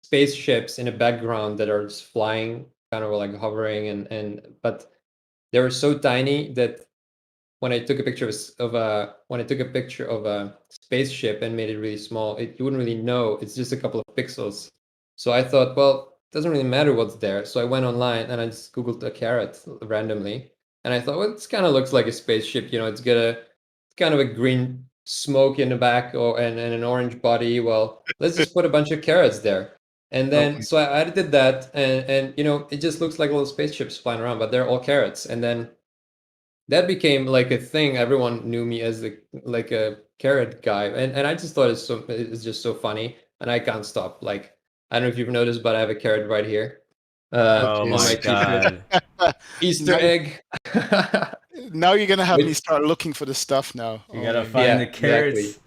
Speaker 2: spaceships in a background that are just flying, kind of like hovering, but they were so tiny that when I took a picture of a spaceship and made it really small, you wouldn't really know. It's just a couple of pixels. So I thought, well, it doesn't really matter what's there. So I went online and I just Googled a carrot randomly. And I thought, well, this kind of looks like a spaceship. It's kind of a green smoke in the back and an orange body. Well, let's just put a bunch of carrots there. And then, so I did that, and it just looks like little spaceships flying around, but they're all carrots. And then that became like a thing. Everyone knew me as like a carrot guy, and I just thought it's just so funny, and I can't stop. Like, I don't know if you've noticed, but I have a carrot right here.
Speaker 1: Oh
Speaker 2: on
Speaker 1: my
Speaker 2: t-shirt.
Speaker 1: god!
Speaker 2: Easter egg.
Speaker 3: Now you're gonna have me start looking for the stuff now.
Speaker 1: You gotta
Speaker 3: my
Speaker 1: find the carrots.
Speaker 2: Exactly.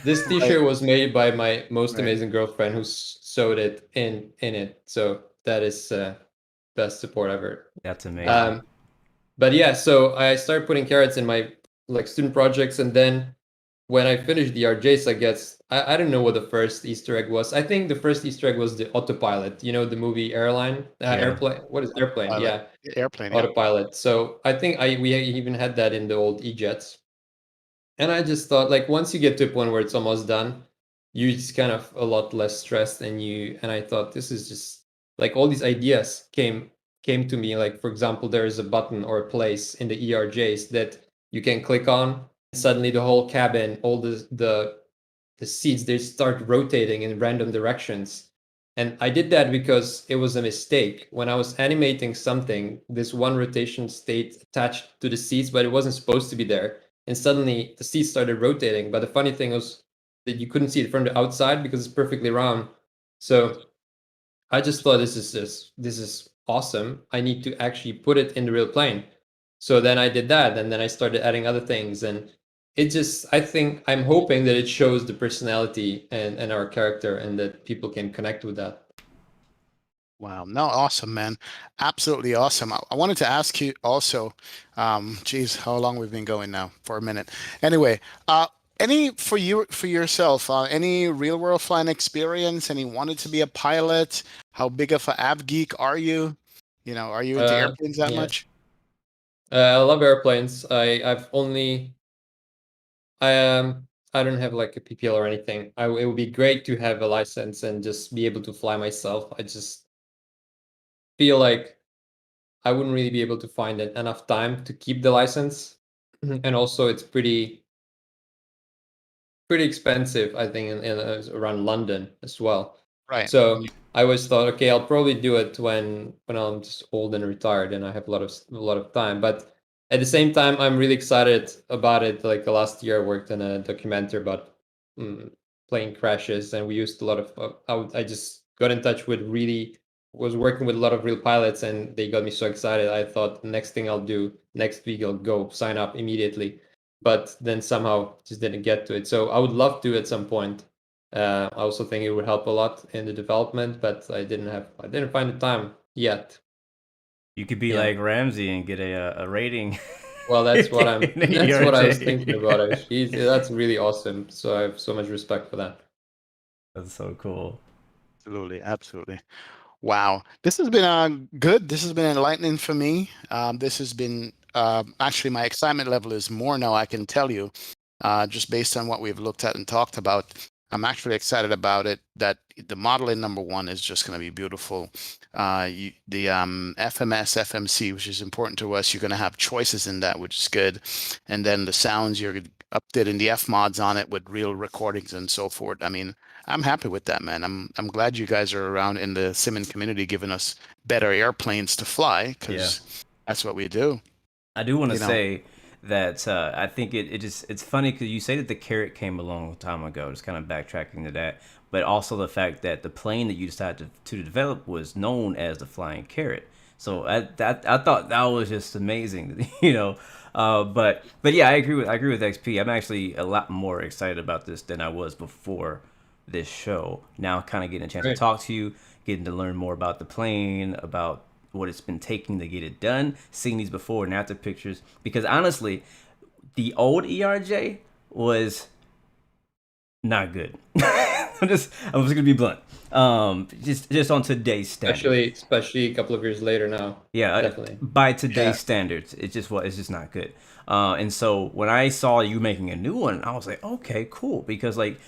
Speaker 2: This t-shirt was made by my most amazing girlfriend, who sewed it in it. So that is best support ever.
Speaker 1: That's amazing.
Speaker 2: But yeah, so I started putting carrots in my like student projects, and then when I finished the RJs, I guess I don't know what the first Easter egg was. I think the first Easter egg was the autopilot. You know, the movie Airplane. What is Airplane? Yeah,
Speaker 3: Airplane.
Speaker 2: autopilot. So I think we even had that in the old EJets. And I just thought, like, once you get to a point where it's almost done, you just kind of a lot less stressed, and I thought this is just like all these ideas came to me. Like, for example, there is a button or a place in the ERJs that you can click on, and suddenly the whole cabin, all the seats, they start rotating in random directions. And I did that because it was a mistake. When I was animating something, this one rotation stayed attached to the seats, but it wasn't supposed to be there. And suddenly the seats started rotating. But the funny thing was that you couldn't see it from the outside because it's perfectly round. So I just thought this is awesome. I need to actually put it in the real plane. So then I did that, and then I started adding other things, and I'm hoping that it shows the personality and our character, and that people can connect with that.
Speaker 3: Wow. No, awesome, man. Absolutely awesome. I wanted to ask you also, geez, how long we've been going now? For a minute. Anyway, for yourself, any real world flying experience? Any wanted to be a pilot? How big of an av geek are you? Are you into airplanes that much?
Speaker 2: I love airplanes. I don't have like a PPL or anything. It would be great to have a license and just be able to fly myself. I just feel like I wouldn't really be able to find enough time to keep the license, and also it's pretty expensive, I think, in around London as well.
Speaker 3: Right.
Speaker 2: So I always thought, okay, I'll probably do it when I'm just old and retired and I have a lot of time. But at the same time, I'm really excited about it. Like the last year, I worked on a documentary about plane crashes, and we used a lot of. I just got in touch with was working with a lot of real pilots, and they got me so excited. I thought next thing I'll do next week, I'll go sign up immediately. But then somehow just didn't get to it. So I would love to at some point. I also think it would help a lot in the development, but I didn't find the time yet.
Speaker 1: You could be like Ramsey and get a rating.
Speaker 2: Well, that's what I was thinking about. That's really awesome. So I have so much respect for that.
Speaker 1: That's so cool.
Speaker 3: Absolutely. Wow. This has been good. This has been enlightening for me. This has been actually, my excitement level is more now, I can tell you, just based on what we've looked at and talked about. I'm actually excited about it. That the model in number one is just going to be beautiful. The FMS, FMC, which is important to us, you're going to have choices in that, which is good. And then the sounds, you're updating the F mods on it with real recordings and so forth. I mean, I'm happy with that, man. I'm glad you guys are around in the simming community giving us better airplanes to fly, because that's what we do.
Speaker 1: I do want to
Speaker 3: You know.
Speaker 1: say that I think it's funny because you say that the carrot came a long time ago. Just kind of backtracking to that, but also the fact that the plane that you decided to develop was known as the flying carrot. So I thought that was just amazing, you know. But yeah, I agree with XP. I'm actually a lot more excited about this than I was before this show. Now, kind of getting a chance to
Speaker 2: Great.
Speaker 1: talk to you, getting to learn more about the plane, about what it's been taking to get it done, seeing these before and after pictures. Because honestly, the old ERJ was not good. I'm just gonna be blunt. Just on today's standards.
Speaker 2: Especially a couple of years later now.
Speaker 1: Yeah,
Speaker 2: Definitely.
Speaker 1: by today's
Speaker 3: Yeah.
Speaker 1: standards, it's just not good. And so when I saw you making a new one, I was like, okay, cool. Because like,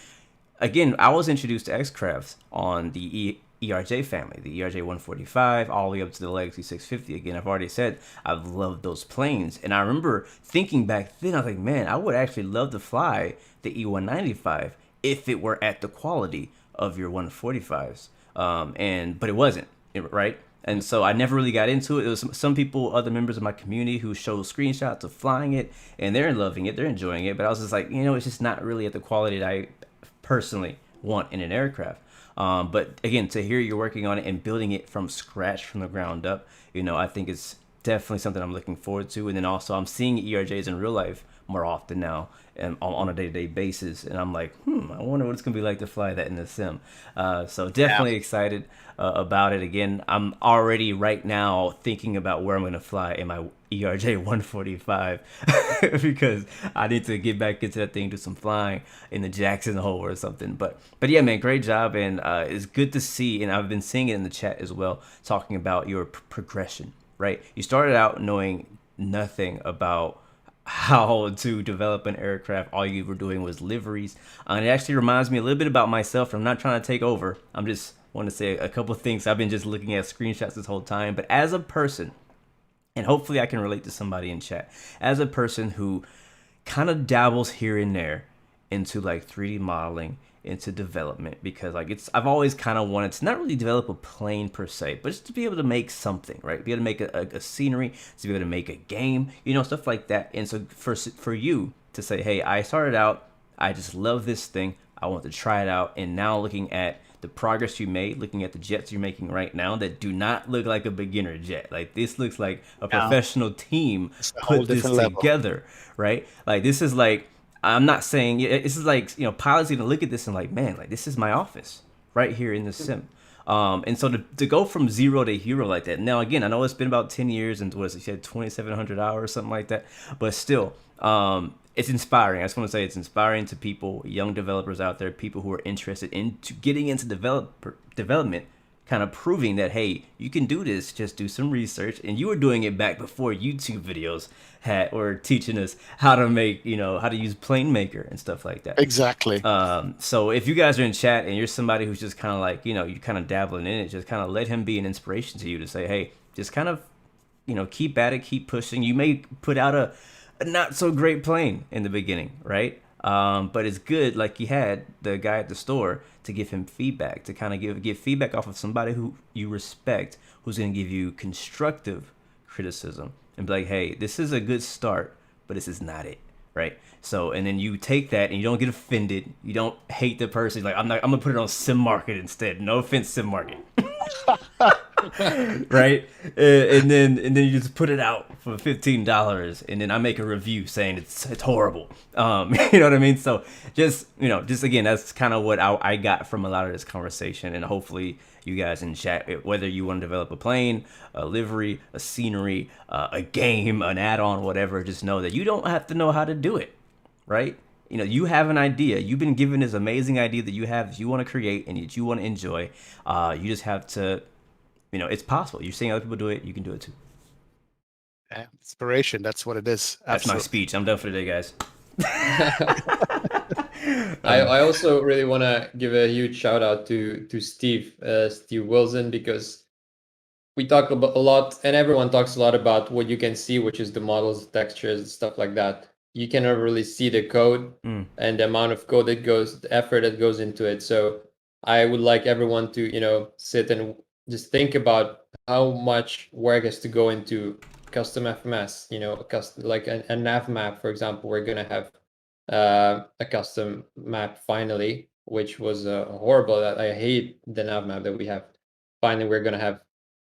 Speaker 1: again, I was introduced to X-Crafts on the ERJ family, the ERJ 145, all the way up to the Legacy 650. Again, I've already said I've loved those planes, and I remember thinking back then, I was like, man, I would actually love to fly the E195 if it were at the quality of your 145s. But it wasn't, right? And so I never really got into it. It was some people, other members of my community, who showed screenshots of flying it, and they're loving it, they're enjoying it. But I was just like, it's just not really at the quality that I personally want in an aircraft. But again, to hear you're working on it and building it from scratch, from the ground up, I think it's definitely something I'm looking forward to. And then also, I'm seeing ERJs in real life more often now, and on a day-to-day basis. And I'm like, I wonder what it's gonna be like to fly that in the sim. So definitely excited about it. Again, I'm already right now thinking about where I'm gonna fly in my ERJ 145 because I need to get back into that thing, do some flying in the Jackson Hole or something. But yeah, man, great job, and it's good to see. And I've been seeing it in the chat as well, talking about your progression. Right, you started out knowing nothing about how to develop an aircraft. All you were doing was liveries, and it actually reminds me a little bit about myself. I'm not trying to take over. I'm just want to say a couple things. I've been just looking at screenshots this whole time, but as a person, and hopefully I can relate to somebody in chat, as a person who kind of dabbles here and there into like 3D modeling, into development, because like I've always kind of wanted to not really develop a plane per se, but just to be able to make something, right? Be able to make a scenery, to be able to make a game, stuff like that. And so for you to say, hey, I started out, I just love this thing, I want to try it out, and now looking at the progress you made, looking at the jets you're making right now that do not look like a beginner jet. Like this looks like a professional team put this together, right? Like this is like, I'm not saying, this is like, pilots gonna look at this and like, man, like this is my office right here in the sim. And so to go from zero to hero like that. Now, again, I know it's been about 10 years and what is it, you said 2,700 hours, something like that. But still, it's inspiring. I just want to say it's inspiring to people, young developers out there, people who are interested in getting into development, kind of proving that, hey, you can do this, just do some research. And you were doing it back before YouTube videos were teaching us how to make, how to use Plane Maker and stuff like that.
Speaker 3: Exactly.
Speaker 1: So if you guys are in chat and you're somebody who's just kind of like, you're kind of dabbling in it, just kind of let him be an inspiration to you to say, hey, just kind of, keep at it, keep pushing. You may put out a not so great plane in the beginning, right? But it's good, like you had the guy at the store, to give him feedback, to kind of give feedback off of somebody who you respect, who's going to give you constructive criticism and be like, hey, this is a good start, but this is not it, right? So, and then you take that and you don't get offended. You don't hate the person. You're like, I'm going to put it on Sim Market instead. No offense, Sim Market. Right? And then you just put it out for $15, and then I make a review saying it's horrible. You know what I mean? So just again, that's kind of what I got from a lot of this conversation, and hopefully you guys in chat, whether you want to develop a plane, a livery, a scenery, a game, an add-on, whatever, just know that you don't have to know how to do it, right? You have an idea. You've been given this amazing idea that you have, that you want to create and that you want to enjoy. You just have to, it's possible. You're seeing other people do it. You can do it too.
Speaker 3: Yeah, inspiration. That's what it is.
Speaker 1: That's my speech. I'm done for today, guys.
Speaker 2: I also really want to give a huge shout out to Steve Wilson, because we talk about a lot, and everyone talks a lot about what you can see, which is the models, textures, and stuff like that. You cannot really see the code and the amount of code that goes, the effort that goes into it. So I would like everyone to, sit and just think about how much work has to go into custom FMS, a custom, like a nav map, for example. We're going to have a custom map finally, which was horrible. I hate the nav map that we have. Finally, we're going to have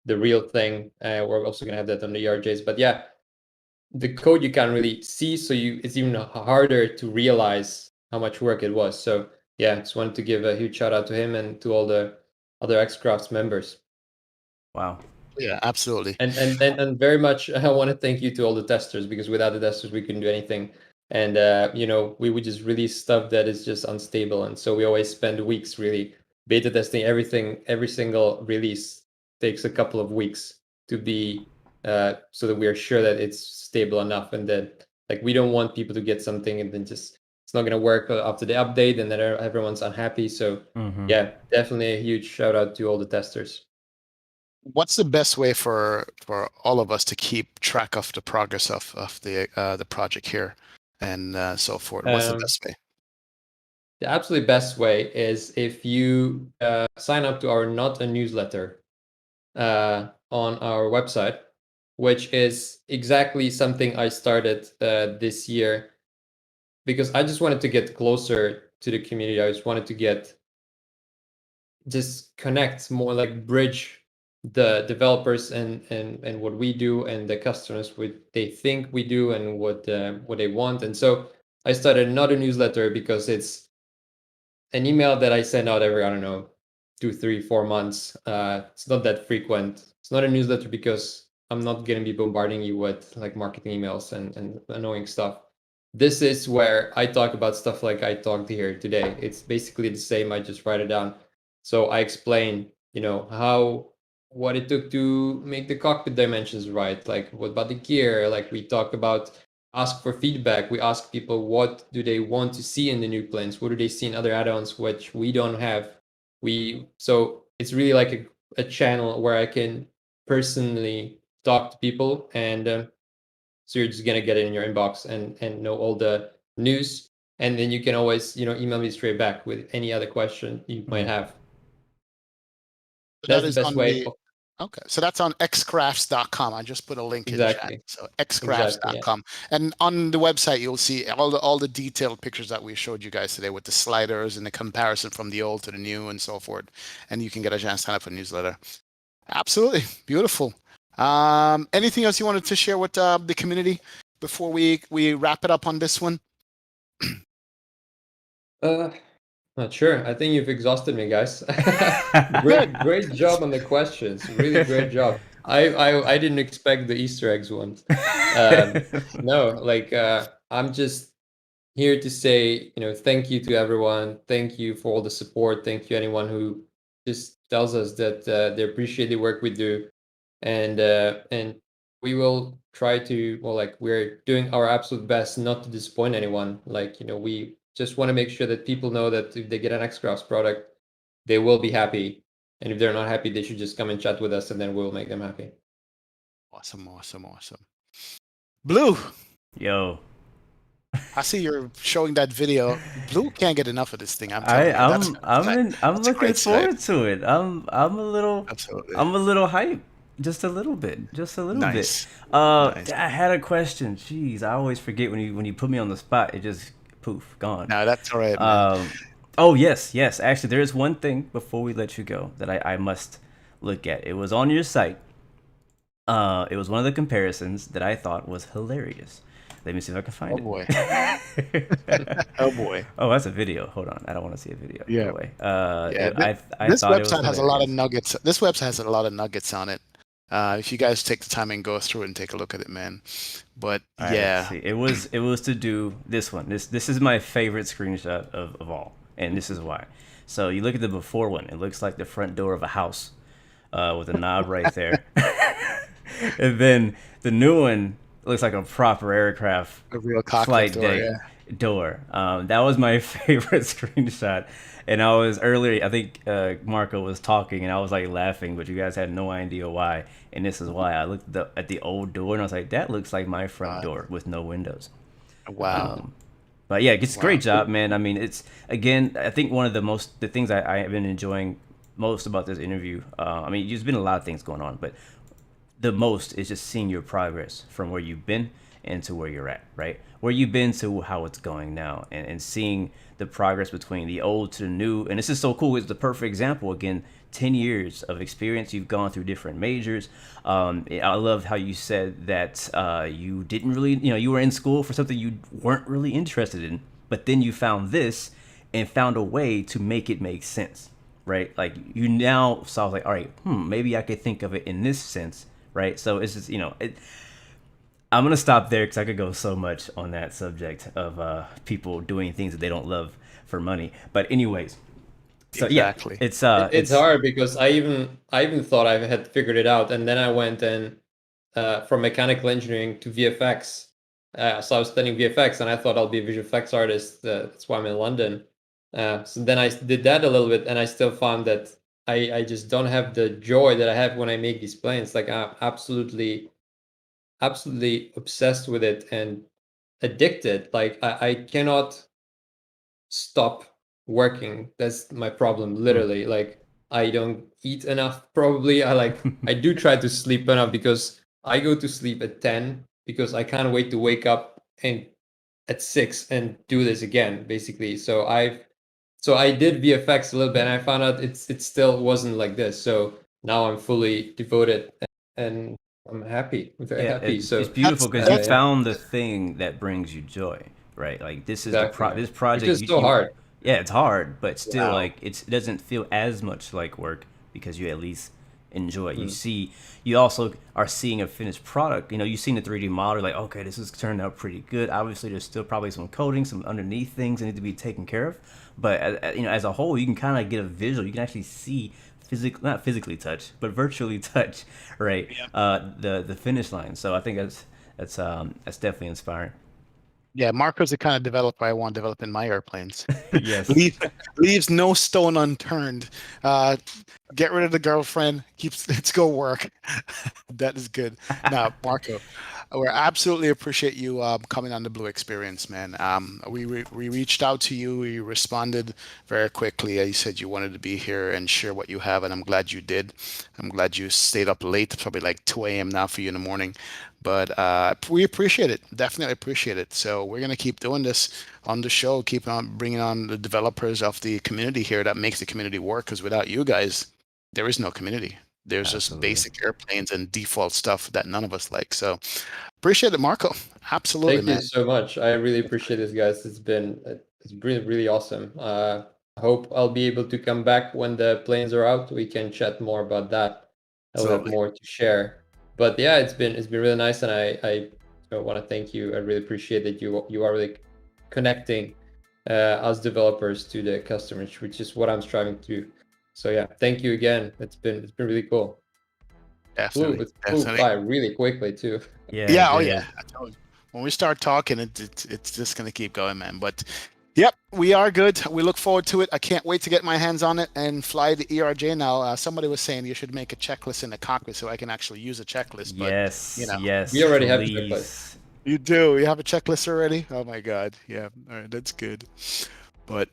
Speaker 2: the real thing. We're also going to have that on the ERJs. But yeah, the code you can't really see, so it's even harder to realize how much work it was. So yeah, just wanted to give a huge shout out to him and to all the other Xcrafts members.
Speaker 1: Wow.
Speaker 3: Yeah, absolutely.
Speaker 2: And very much, I want to thank you to all the testers, because without the testers, we couldn't do anything. And we would just release stuff that is just unstable, and so we always spend weeks really beta testing everything. Every single release takes a couple of weeks to be so that we are sure that it's stable enough, and that we don't want people to get something and then just it's not going to work after the update, and then everyone's unhappy. So yeah, definitely a huge shout out to all the testers.
Speaker 3: What's the best way for all of us to keep track of the progress of the project here and so forth? What's the best way?
Speaker 2: The absolutely best way is if you sign up to our Not a newsletter on our website, which is exactly something I started this year, because I just wanted to get closer to the community. I just wanted to just connect more, like bridge the developers and what we do, and the customers, what they think we do, and what they want. And so I started another newsletter, because it's an email that I send out every, I don't know, 2, 3, 4 months. It's not that frequent. It's not a newsletter because I'm not going to be bombarding you with like marketing emails and annoying stuff. This is where I talk about stuff like I talked here today. It's basically the same. I just write it down. So I explain, what it took to make the cockpit dimensions right. Like, what about the gear? Like, we talk about ask for feedback. We ask people, what do they want to see in the new planes? What do they see in other add-ons which we don't have? So it's really like a channel where I can personally talk to people, and so you're just gonna get it in your inbox and know all the news, and then you can always email me straight back with any other question you might have. That's the best way.
Speaker 3: Okay, so that's on xcrafts.com. I just put a link in chat. So xcrafts.com.
Speaker 2: Yeah.
Speaker 3: And on the website, you'll see all the detailed pictures that we showed you guys today with the sliders and the comparison from the old to the new and so forth. And you can get a chance to sign up for the newsletter. Absolutely. Beautiful. Anything else you wanted to share with the community before we wrap it up on this one?
Speaker 2: Not sure. I think you've exhausted me, guys. Great job on the questions. Really great job. I didn't expect the Easter eggs ones. No, I'm just here to say, thank you to everyone. Thank you for all the support. Thank you anyone who just tells us that they appreciate the work we do, and we will try to, we're doing our absolute best not to disappoint anyone. We just want to make sure that people know that if they get an Xcrafts product, they will be happy. And if they're not happy, they should just come and chat with us, and then we'll make them happy.
Speaker 3: Awesome. Blue.
Speaker 1: Yo.
Speaker 3: I see you're showing that video. Blue can't get enough of this thing. I'm
Speaker 1: looking forward to it. I'm a little hyped. Just a little bit.
Speaker 3: Nice.
Speaker 1: I had a question. Jeez, I always forget when you put me on the spot. It just poof, gone.
Speaker 3: No, that's all right, man.
Speaker 1: Oh, yes. Actually, there is one thing before we let you go that I must look at. It was on your site. It was one of the comparisons that I thought was hilarious. Let me see if I can find it.
Speaker 3: Boy. Oh, boy.
Speaker 1: Oh, that's a video. Hold on. I don't want to see a video.
Speaker 3: Yeah.
Speaker 1: No way.
Speaker 3: This website has a lot of nuggets. This website has a lot of nuggets on it. If you guys take the time and go through it and take a look at it, man. But yeah,
Speaker 1: it was to do this one. This is my favorite screenshot of all, and this is why. So you look at the before one. It looks like the front door of a house with a knob right there. And then the new one looks like a proper aircraft,
Speaker 3: a real cockpit
Speaker 1: flight
Speaker 3: door,
Speaker 1: deck.
Speaker 3: yeah.
Speaker 1: door. That was my favorite screenshot. And I was earlier, I think Marco was talking, and I was like laughing, but you guys had no idea why. And this is why I looked at the old door, and I was like, that looks like my front door with no windows.
Speaker 3: Wow.
Speaker 1: But yeah, it's a great job, man. I mean, it's again, I think one of the things I have been enjoying most about this interview. I mean, there's been a lot of things going on, but the most is just seeing your progress from where you've been and to where you're at, right? Where you've been to how it's going now, and seeing the progress between the old to the new. And this is so cool. It's the perfect example. Again, 10 years of experience. You've gone through different majors. I love how you said that you didn't really, you were in school for something you weren't really interested in, but then you found this and found a way to make it make sense, right? Like you now saw like, all right, maybe I could think of it in this sense, right? So it's just, I'm gonna stop there because I could go so much on that subject of people doing things that they don't love for money. But anyways, so
Speaker 3: Exactly.
Speaker 1: yeah,
Speaker 2: It's hard because I even thought I had figured it out, and then I went and from mechanical engineering to VFX. So I was studying VFX, and I thought I'll be a visual effects artist. That's why I'm in London. So then I did that a little bit, and I still found that I just don't have the joy that I have when I make these planes. Like I'm absolutely obsessed with it and addicted. Like I cannot stop working. That's my problem, literally. Like I don't eat enough, probably. I do try to sleep enough because I go to sleep at 10 because I can't wait to wake up and at 6 and do this again, basically. So I did VFX a little bit, and I found out it still wasn't like this. So now I'm fully devoted, and I'm happy, very
Speaker 1: yeah,
Speaker 2: happy. So
Speaker 1: it's beautiful because you
Speaker 3: that's
Speaker 1: found the thing that brings you joy, right? Like this is
Speaker 2: exactly,
Speaker 1: this
Speaker 2: which
Speaker 1: project.
Speaker 2: is so hard.
Speaker 1: Yeah, it's hard, but still,
Speaker 3: Wow.
Speaker 1: like it doesn't feel as much like work because you at least enjoy it. You also are seeing a finished product. You've seen the 3D model, like okay, this is turned out pretty good. Obviously, there's still probably some coding, some underneath things that need to be taken care of. But as a whole, you can kind of get a visual. You can actually see not physically touch, but virtually touch, right? The finish line. So I think that's definitely inspiring.
Speaker 3: Yeah, Marco's the kind of developer I want developing my airplanes.
Speaker 1: Yes.
Speaker 3: Leaves no stone unturned. Get rid of the girlfriend. Let's go work. That is good. Now, Marco, we absolutely appreciate you coming on the Blu-XPerience, man. We reached out to you. You responded very quickly. You said you wanted to be here and share what you have, and I'm glad you did. I'm glad you stayed up late. It's probably like 2 a.m. now for you in the morning. But we appreciate it. Definitely appreciate it. So we're going to keep doing this on the show, keep on bringing on the developers of the community here that makes the community work. Because without you guys, there is no community. There's just
Speaker 1: Absolutely.
Speaker 3: basic airplanes and default stuff that none of us like. So appreciate it, Marco. Absolutely,
Speaker 2: Thank you
Speaker 3: man.
Speaker 2: so much. I really appreciate this, guys. It's really really awesome. I hope I'll be able to come back when the planes are out. We can chat more about that. I'll have
Speaker 3: Absolutely.
Speaker 2: more to share. But yeah, it's been really nice, and I want to thank you. I really appreciate that you are really connecting us developers to the customers, which is what I'm striving to do. So yeah, thank you again. It's been really cool.
Speaker 3: Definitely.
Speaker 2: It flew
Speaker 3: Definitely.
Speaker 2: by really quickly too.
Speaker 1: Yeah.
Speaker 3: Yeah,
Speaker 1: it
Speaker 3: oh
Speaker 1: did.
Speaker 3: yeah. I told you. When we start talking, it's just gonna keep going, man. But yep, we are good. We look forward to it. I can't wait to get my hands on it and fly the ERJ now. Somebody was saying you should make a checklist in the cockpit so I can actually use a checklist. But
Speaker 1: Yes.
Speaker 3: you know,
Speaker 1: Yes.
Speaker 2: We already have a
Speaker 1: please.
Speaker 2: checklist.
Speaker 3: you do. You have a checklist already? Oh my God. Yeah. All right, that's good. But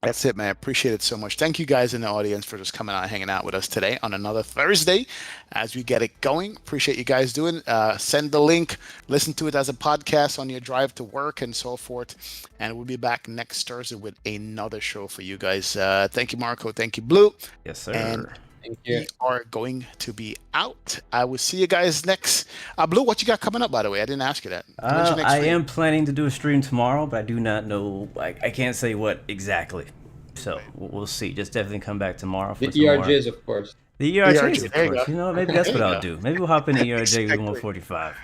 Speaker 3: that's it, man. I appreciate it so much. Thank you guys in the audience for just coming out and hanging out with us today on another Thursday as we get it going. Appreciate you guys doing. Send the link, listen to it as a podcast on your drive to work and so forth. And we'll be back next Thursday with another show for you guys. Thank you, Marco. Thank you, Blue.
Speaker 1: Yes, sir.
Speaker 3: And
Speaker 2: Thank you.
Speaker 3: we are going to be out. I will see you guys next. Blue, what you got coming up, by the way? I didn't ask you that. When's your next
Speaker 1: I
Speaker 3: stream?
Speaker 1: am planning to do a stream tomorrow, but I do not know. I can't say what exactly. So we'll see. Just definitely come back tomorrow for
Speaker 2: The
Speaker 1: some more.
Speaker 2: ERJs, of course.
Speaker 1: The ERJs, of
Speaker 3: There you
Speaker 1: course.
Speaker 3: go.
Speaker 1: Maybe that's what
Speaker 3: There you
Speaker 1: I'll do. Maybe we'll hop in the ERJ with
Speaker 3: Exactly.
Speaker 1: 145.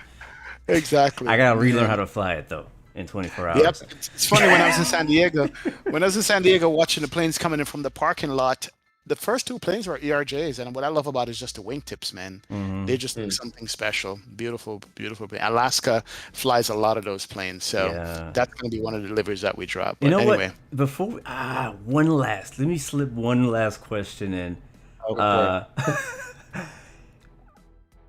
Speaker 3: Exactly.
Speaker 1: I gotta relearn how to fly it though in 24 hours.
Speaker 3: Yep. It's funny when I was in San Diego. When I was in San Diego watching the planes coming in from the parking lot, the first two planes were ERJs, and what I love about it is just the wingtips, man. They just look something special. Beautiful, beautiful plane. Alaska flies a lot of those planes, so
Speaker 1: Yeah.
Speaker 3: that's going to be one of the deliveries that we drop.
Speaker 1: You
Speaker 3: But
Speaker 1: know
Speaker 3: anyway,
Speaker 1: what? Before let me slip one last question in.
Speaker 2: Go for it.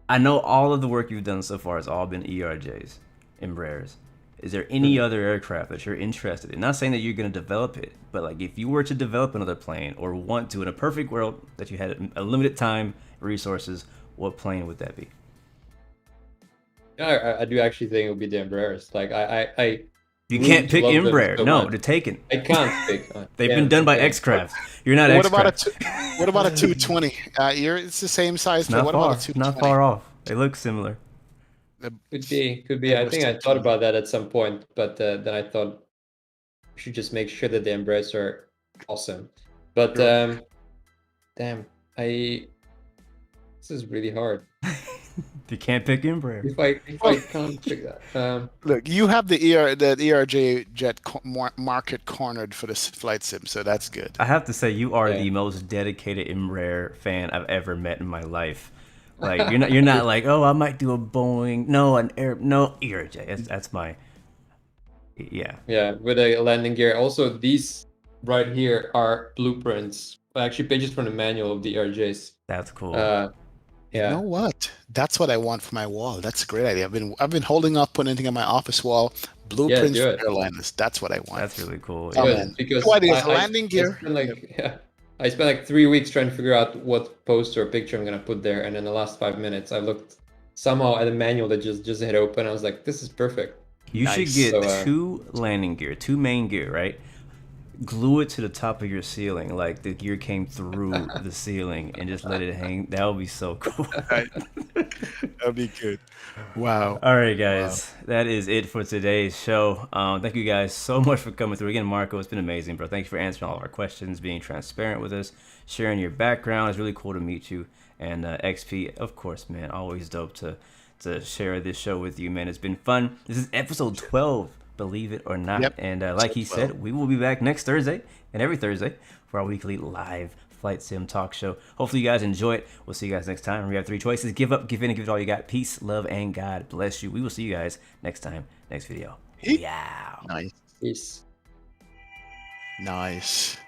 Speaker 1: I know all of the work you've done so far has all been ERJs, Embraers. Is there any other aircraft that you're interested in? Not saying that you're going to develop it, but like if you were to develop another plane or want to in a perfect world that you had a limited time, resources, what plane would that be?
Speaker 2: Yeah, I do actually think it would be the Embraers. Like I
Speaker 1: You
Speaker 2: grew
Speaker 1: can't
Speaker 2: to
Speaker 1: pick
Speaker 2: love them
Speaker 1: Embraer.
Speaker 2: so
Speaker 1: No,
Speaker 2: much.
Speaker 1: they're taken.
Speaker 2: I can't pick.
Speaker 1: They've
Speaker 2: yeah,
Speaker 1: been done by
Speaker 2: okay.
Speaker 1: X-Craft. You're not
Speaker 3: what about
Speaker 1: X-Craft.
Speaker 3: what about a 220? It's the same size, but
Speaker 1: Not
Speaker 3: what
Speaker 1: far.
Speaker 3: about a 220?
Speaker 1: Not far off. They look similar.
Speaker 2: Could be.
Speaker 3: Yeah,
Speaker 2: I
Speaker 3: it was
Speaker 2: think I
Speaker 3: too
Speaker 2: thought
Speaker 3: tiny.
Speaker 2: about that at some point, but then I thought we should just make sure that the Embraers are awesome. But
Speaker 3: Sure.
Speaker 2: damn, this is really hard.
Speaker 1: You can't pick Embraer.
Speaker 2: If I can't pick that.
Speaker 3: Look, you have the ERJ jet market cornered for this flight sim, so that's good.
Speaker 1: I have to say, you are
Speaker 2: Yeah.
Speaker 1: the most dedicated Embraer fan I've ever met in my life. Like you're not like, oh, I might do a Boeing, no, ERJ. That's my, yeah.
Speaker 2: Yeah, with a landing gear. Also, these right here are blueprints, actually pages from the manual of the RJs.
Speaker 1: That's cool.
Speaker 3: You know
Speaker 2: Yeah,
Speaker 3: what? That's what I want for my wall. That's a great idea. I've been holding up putting anything on my office wall. Blueprints
Speaker 2: do
Speaker 3: for
Speaker 2: it.
Speaker 3: airliners. That's what I want.
Speaker 1: That's really cool.
Speaker 3: Oh,
Speaker 1: Yeah.
Speaker 3: man.
Speaker 2: because
Speaker 3: Two ideas:
Speaker 2: I
Speaker 3: landing gear.
Speaker 2: spent I spent like 3 weeks trying to figure out what poster or picture I'm gonna put there, and in the last 5 minutes, I looked somehow at a manual that just hit open. I was like, this is perfect.
Speaker 1: You should
Speaker 3: Nice.
Speaker 1: get
Speaker 2: So,
Speaker 1: two landing gear, two main gear, right? Glue it to the top of your ceiling, like the gear came through the ceiling, and just let it hang. That would be so cool.
Speaker 3: Right. That'd be good. Wow.
Speaker 1: All right, guys, that is it for today's show. Thank you guys so much for coming through. Again, Marco, it's been amazing, bro. Thank you for answering all of our questions, being transparent with us, sharing your background. It's really cool to meet you. And XP, of course, man, always dope to share this show with you, man. It's been fun. This is episode 12, believe it or not.
Speaker 3: Yep.
Speaker 1: And like he said, we will be back next Thursday and every Thursday for our weekly live flight sim talk show. Hopefully you guys enjoy it. We'll see you guys next time. We have 3 choices: give up, give in, and give it all you got. Peace, love, and God bless you. We will see you guys next time, next video. Yeah.
Speaker 3: Nice.
Speaker 2: Peace.
Speaker 3: Nice.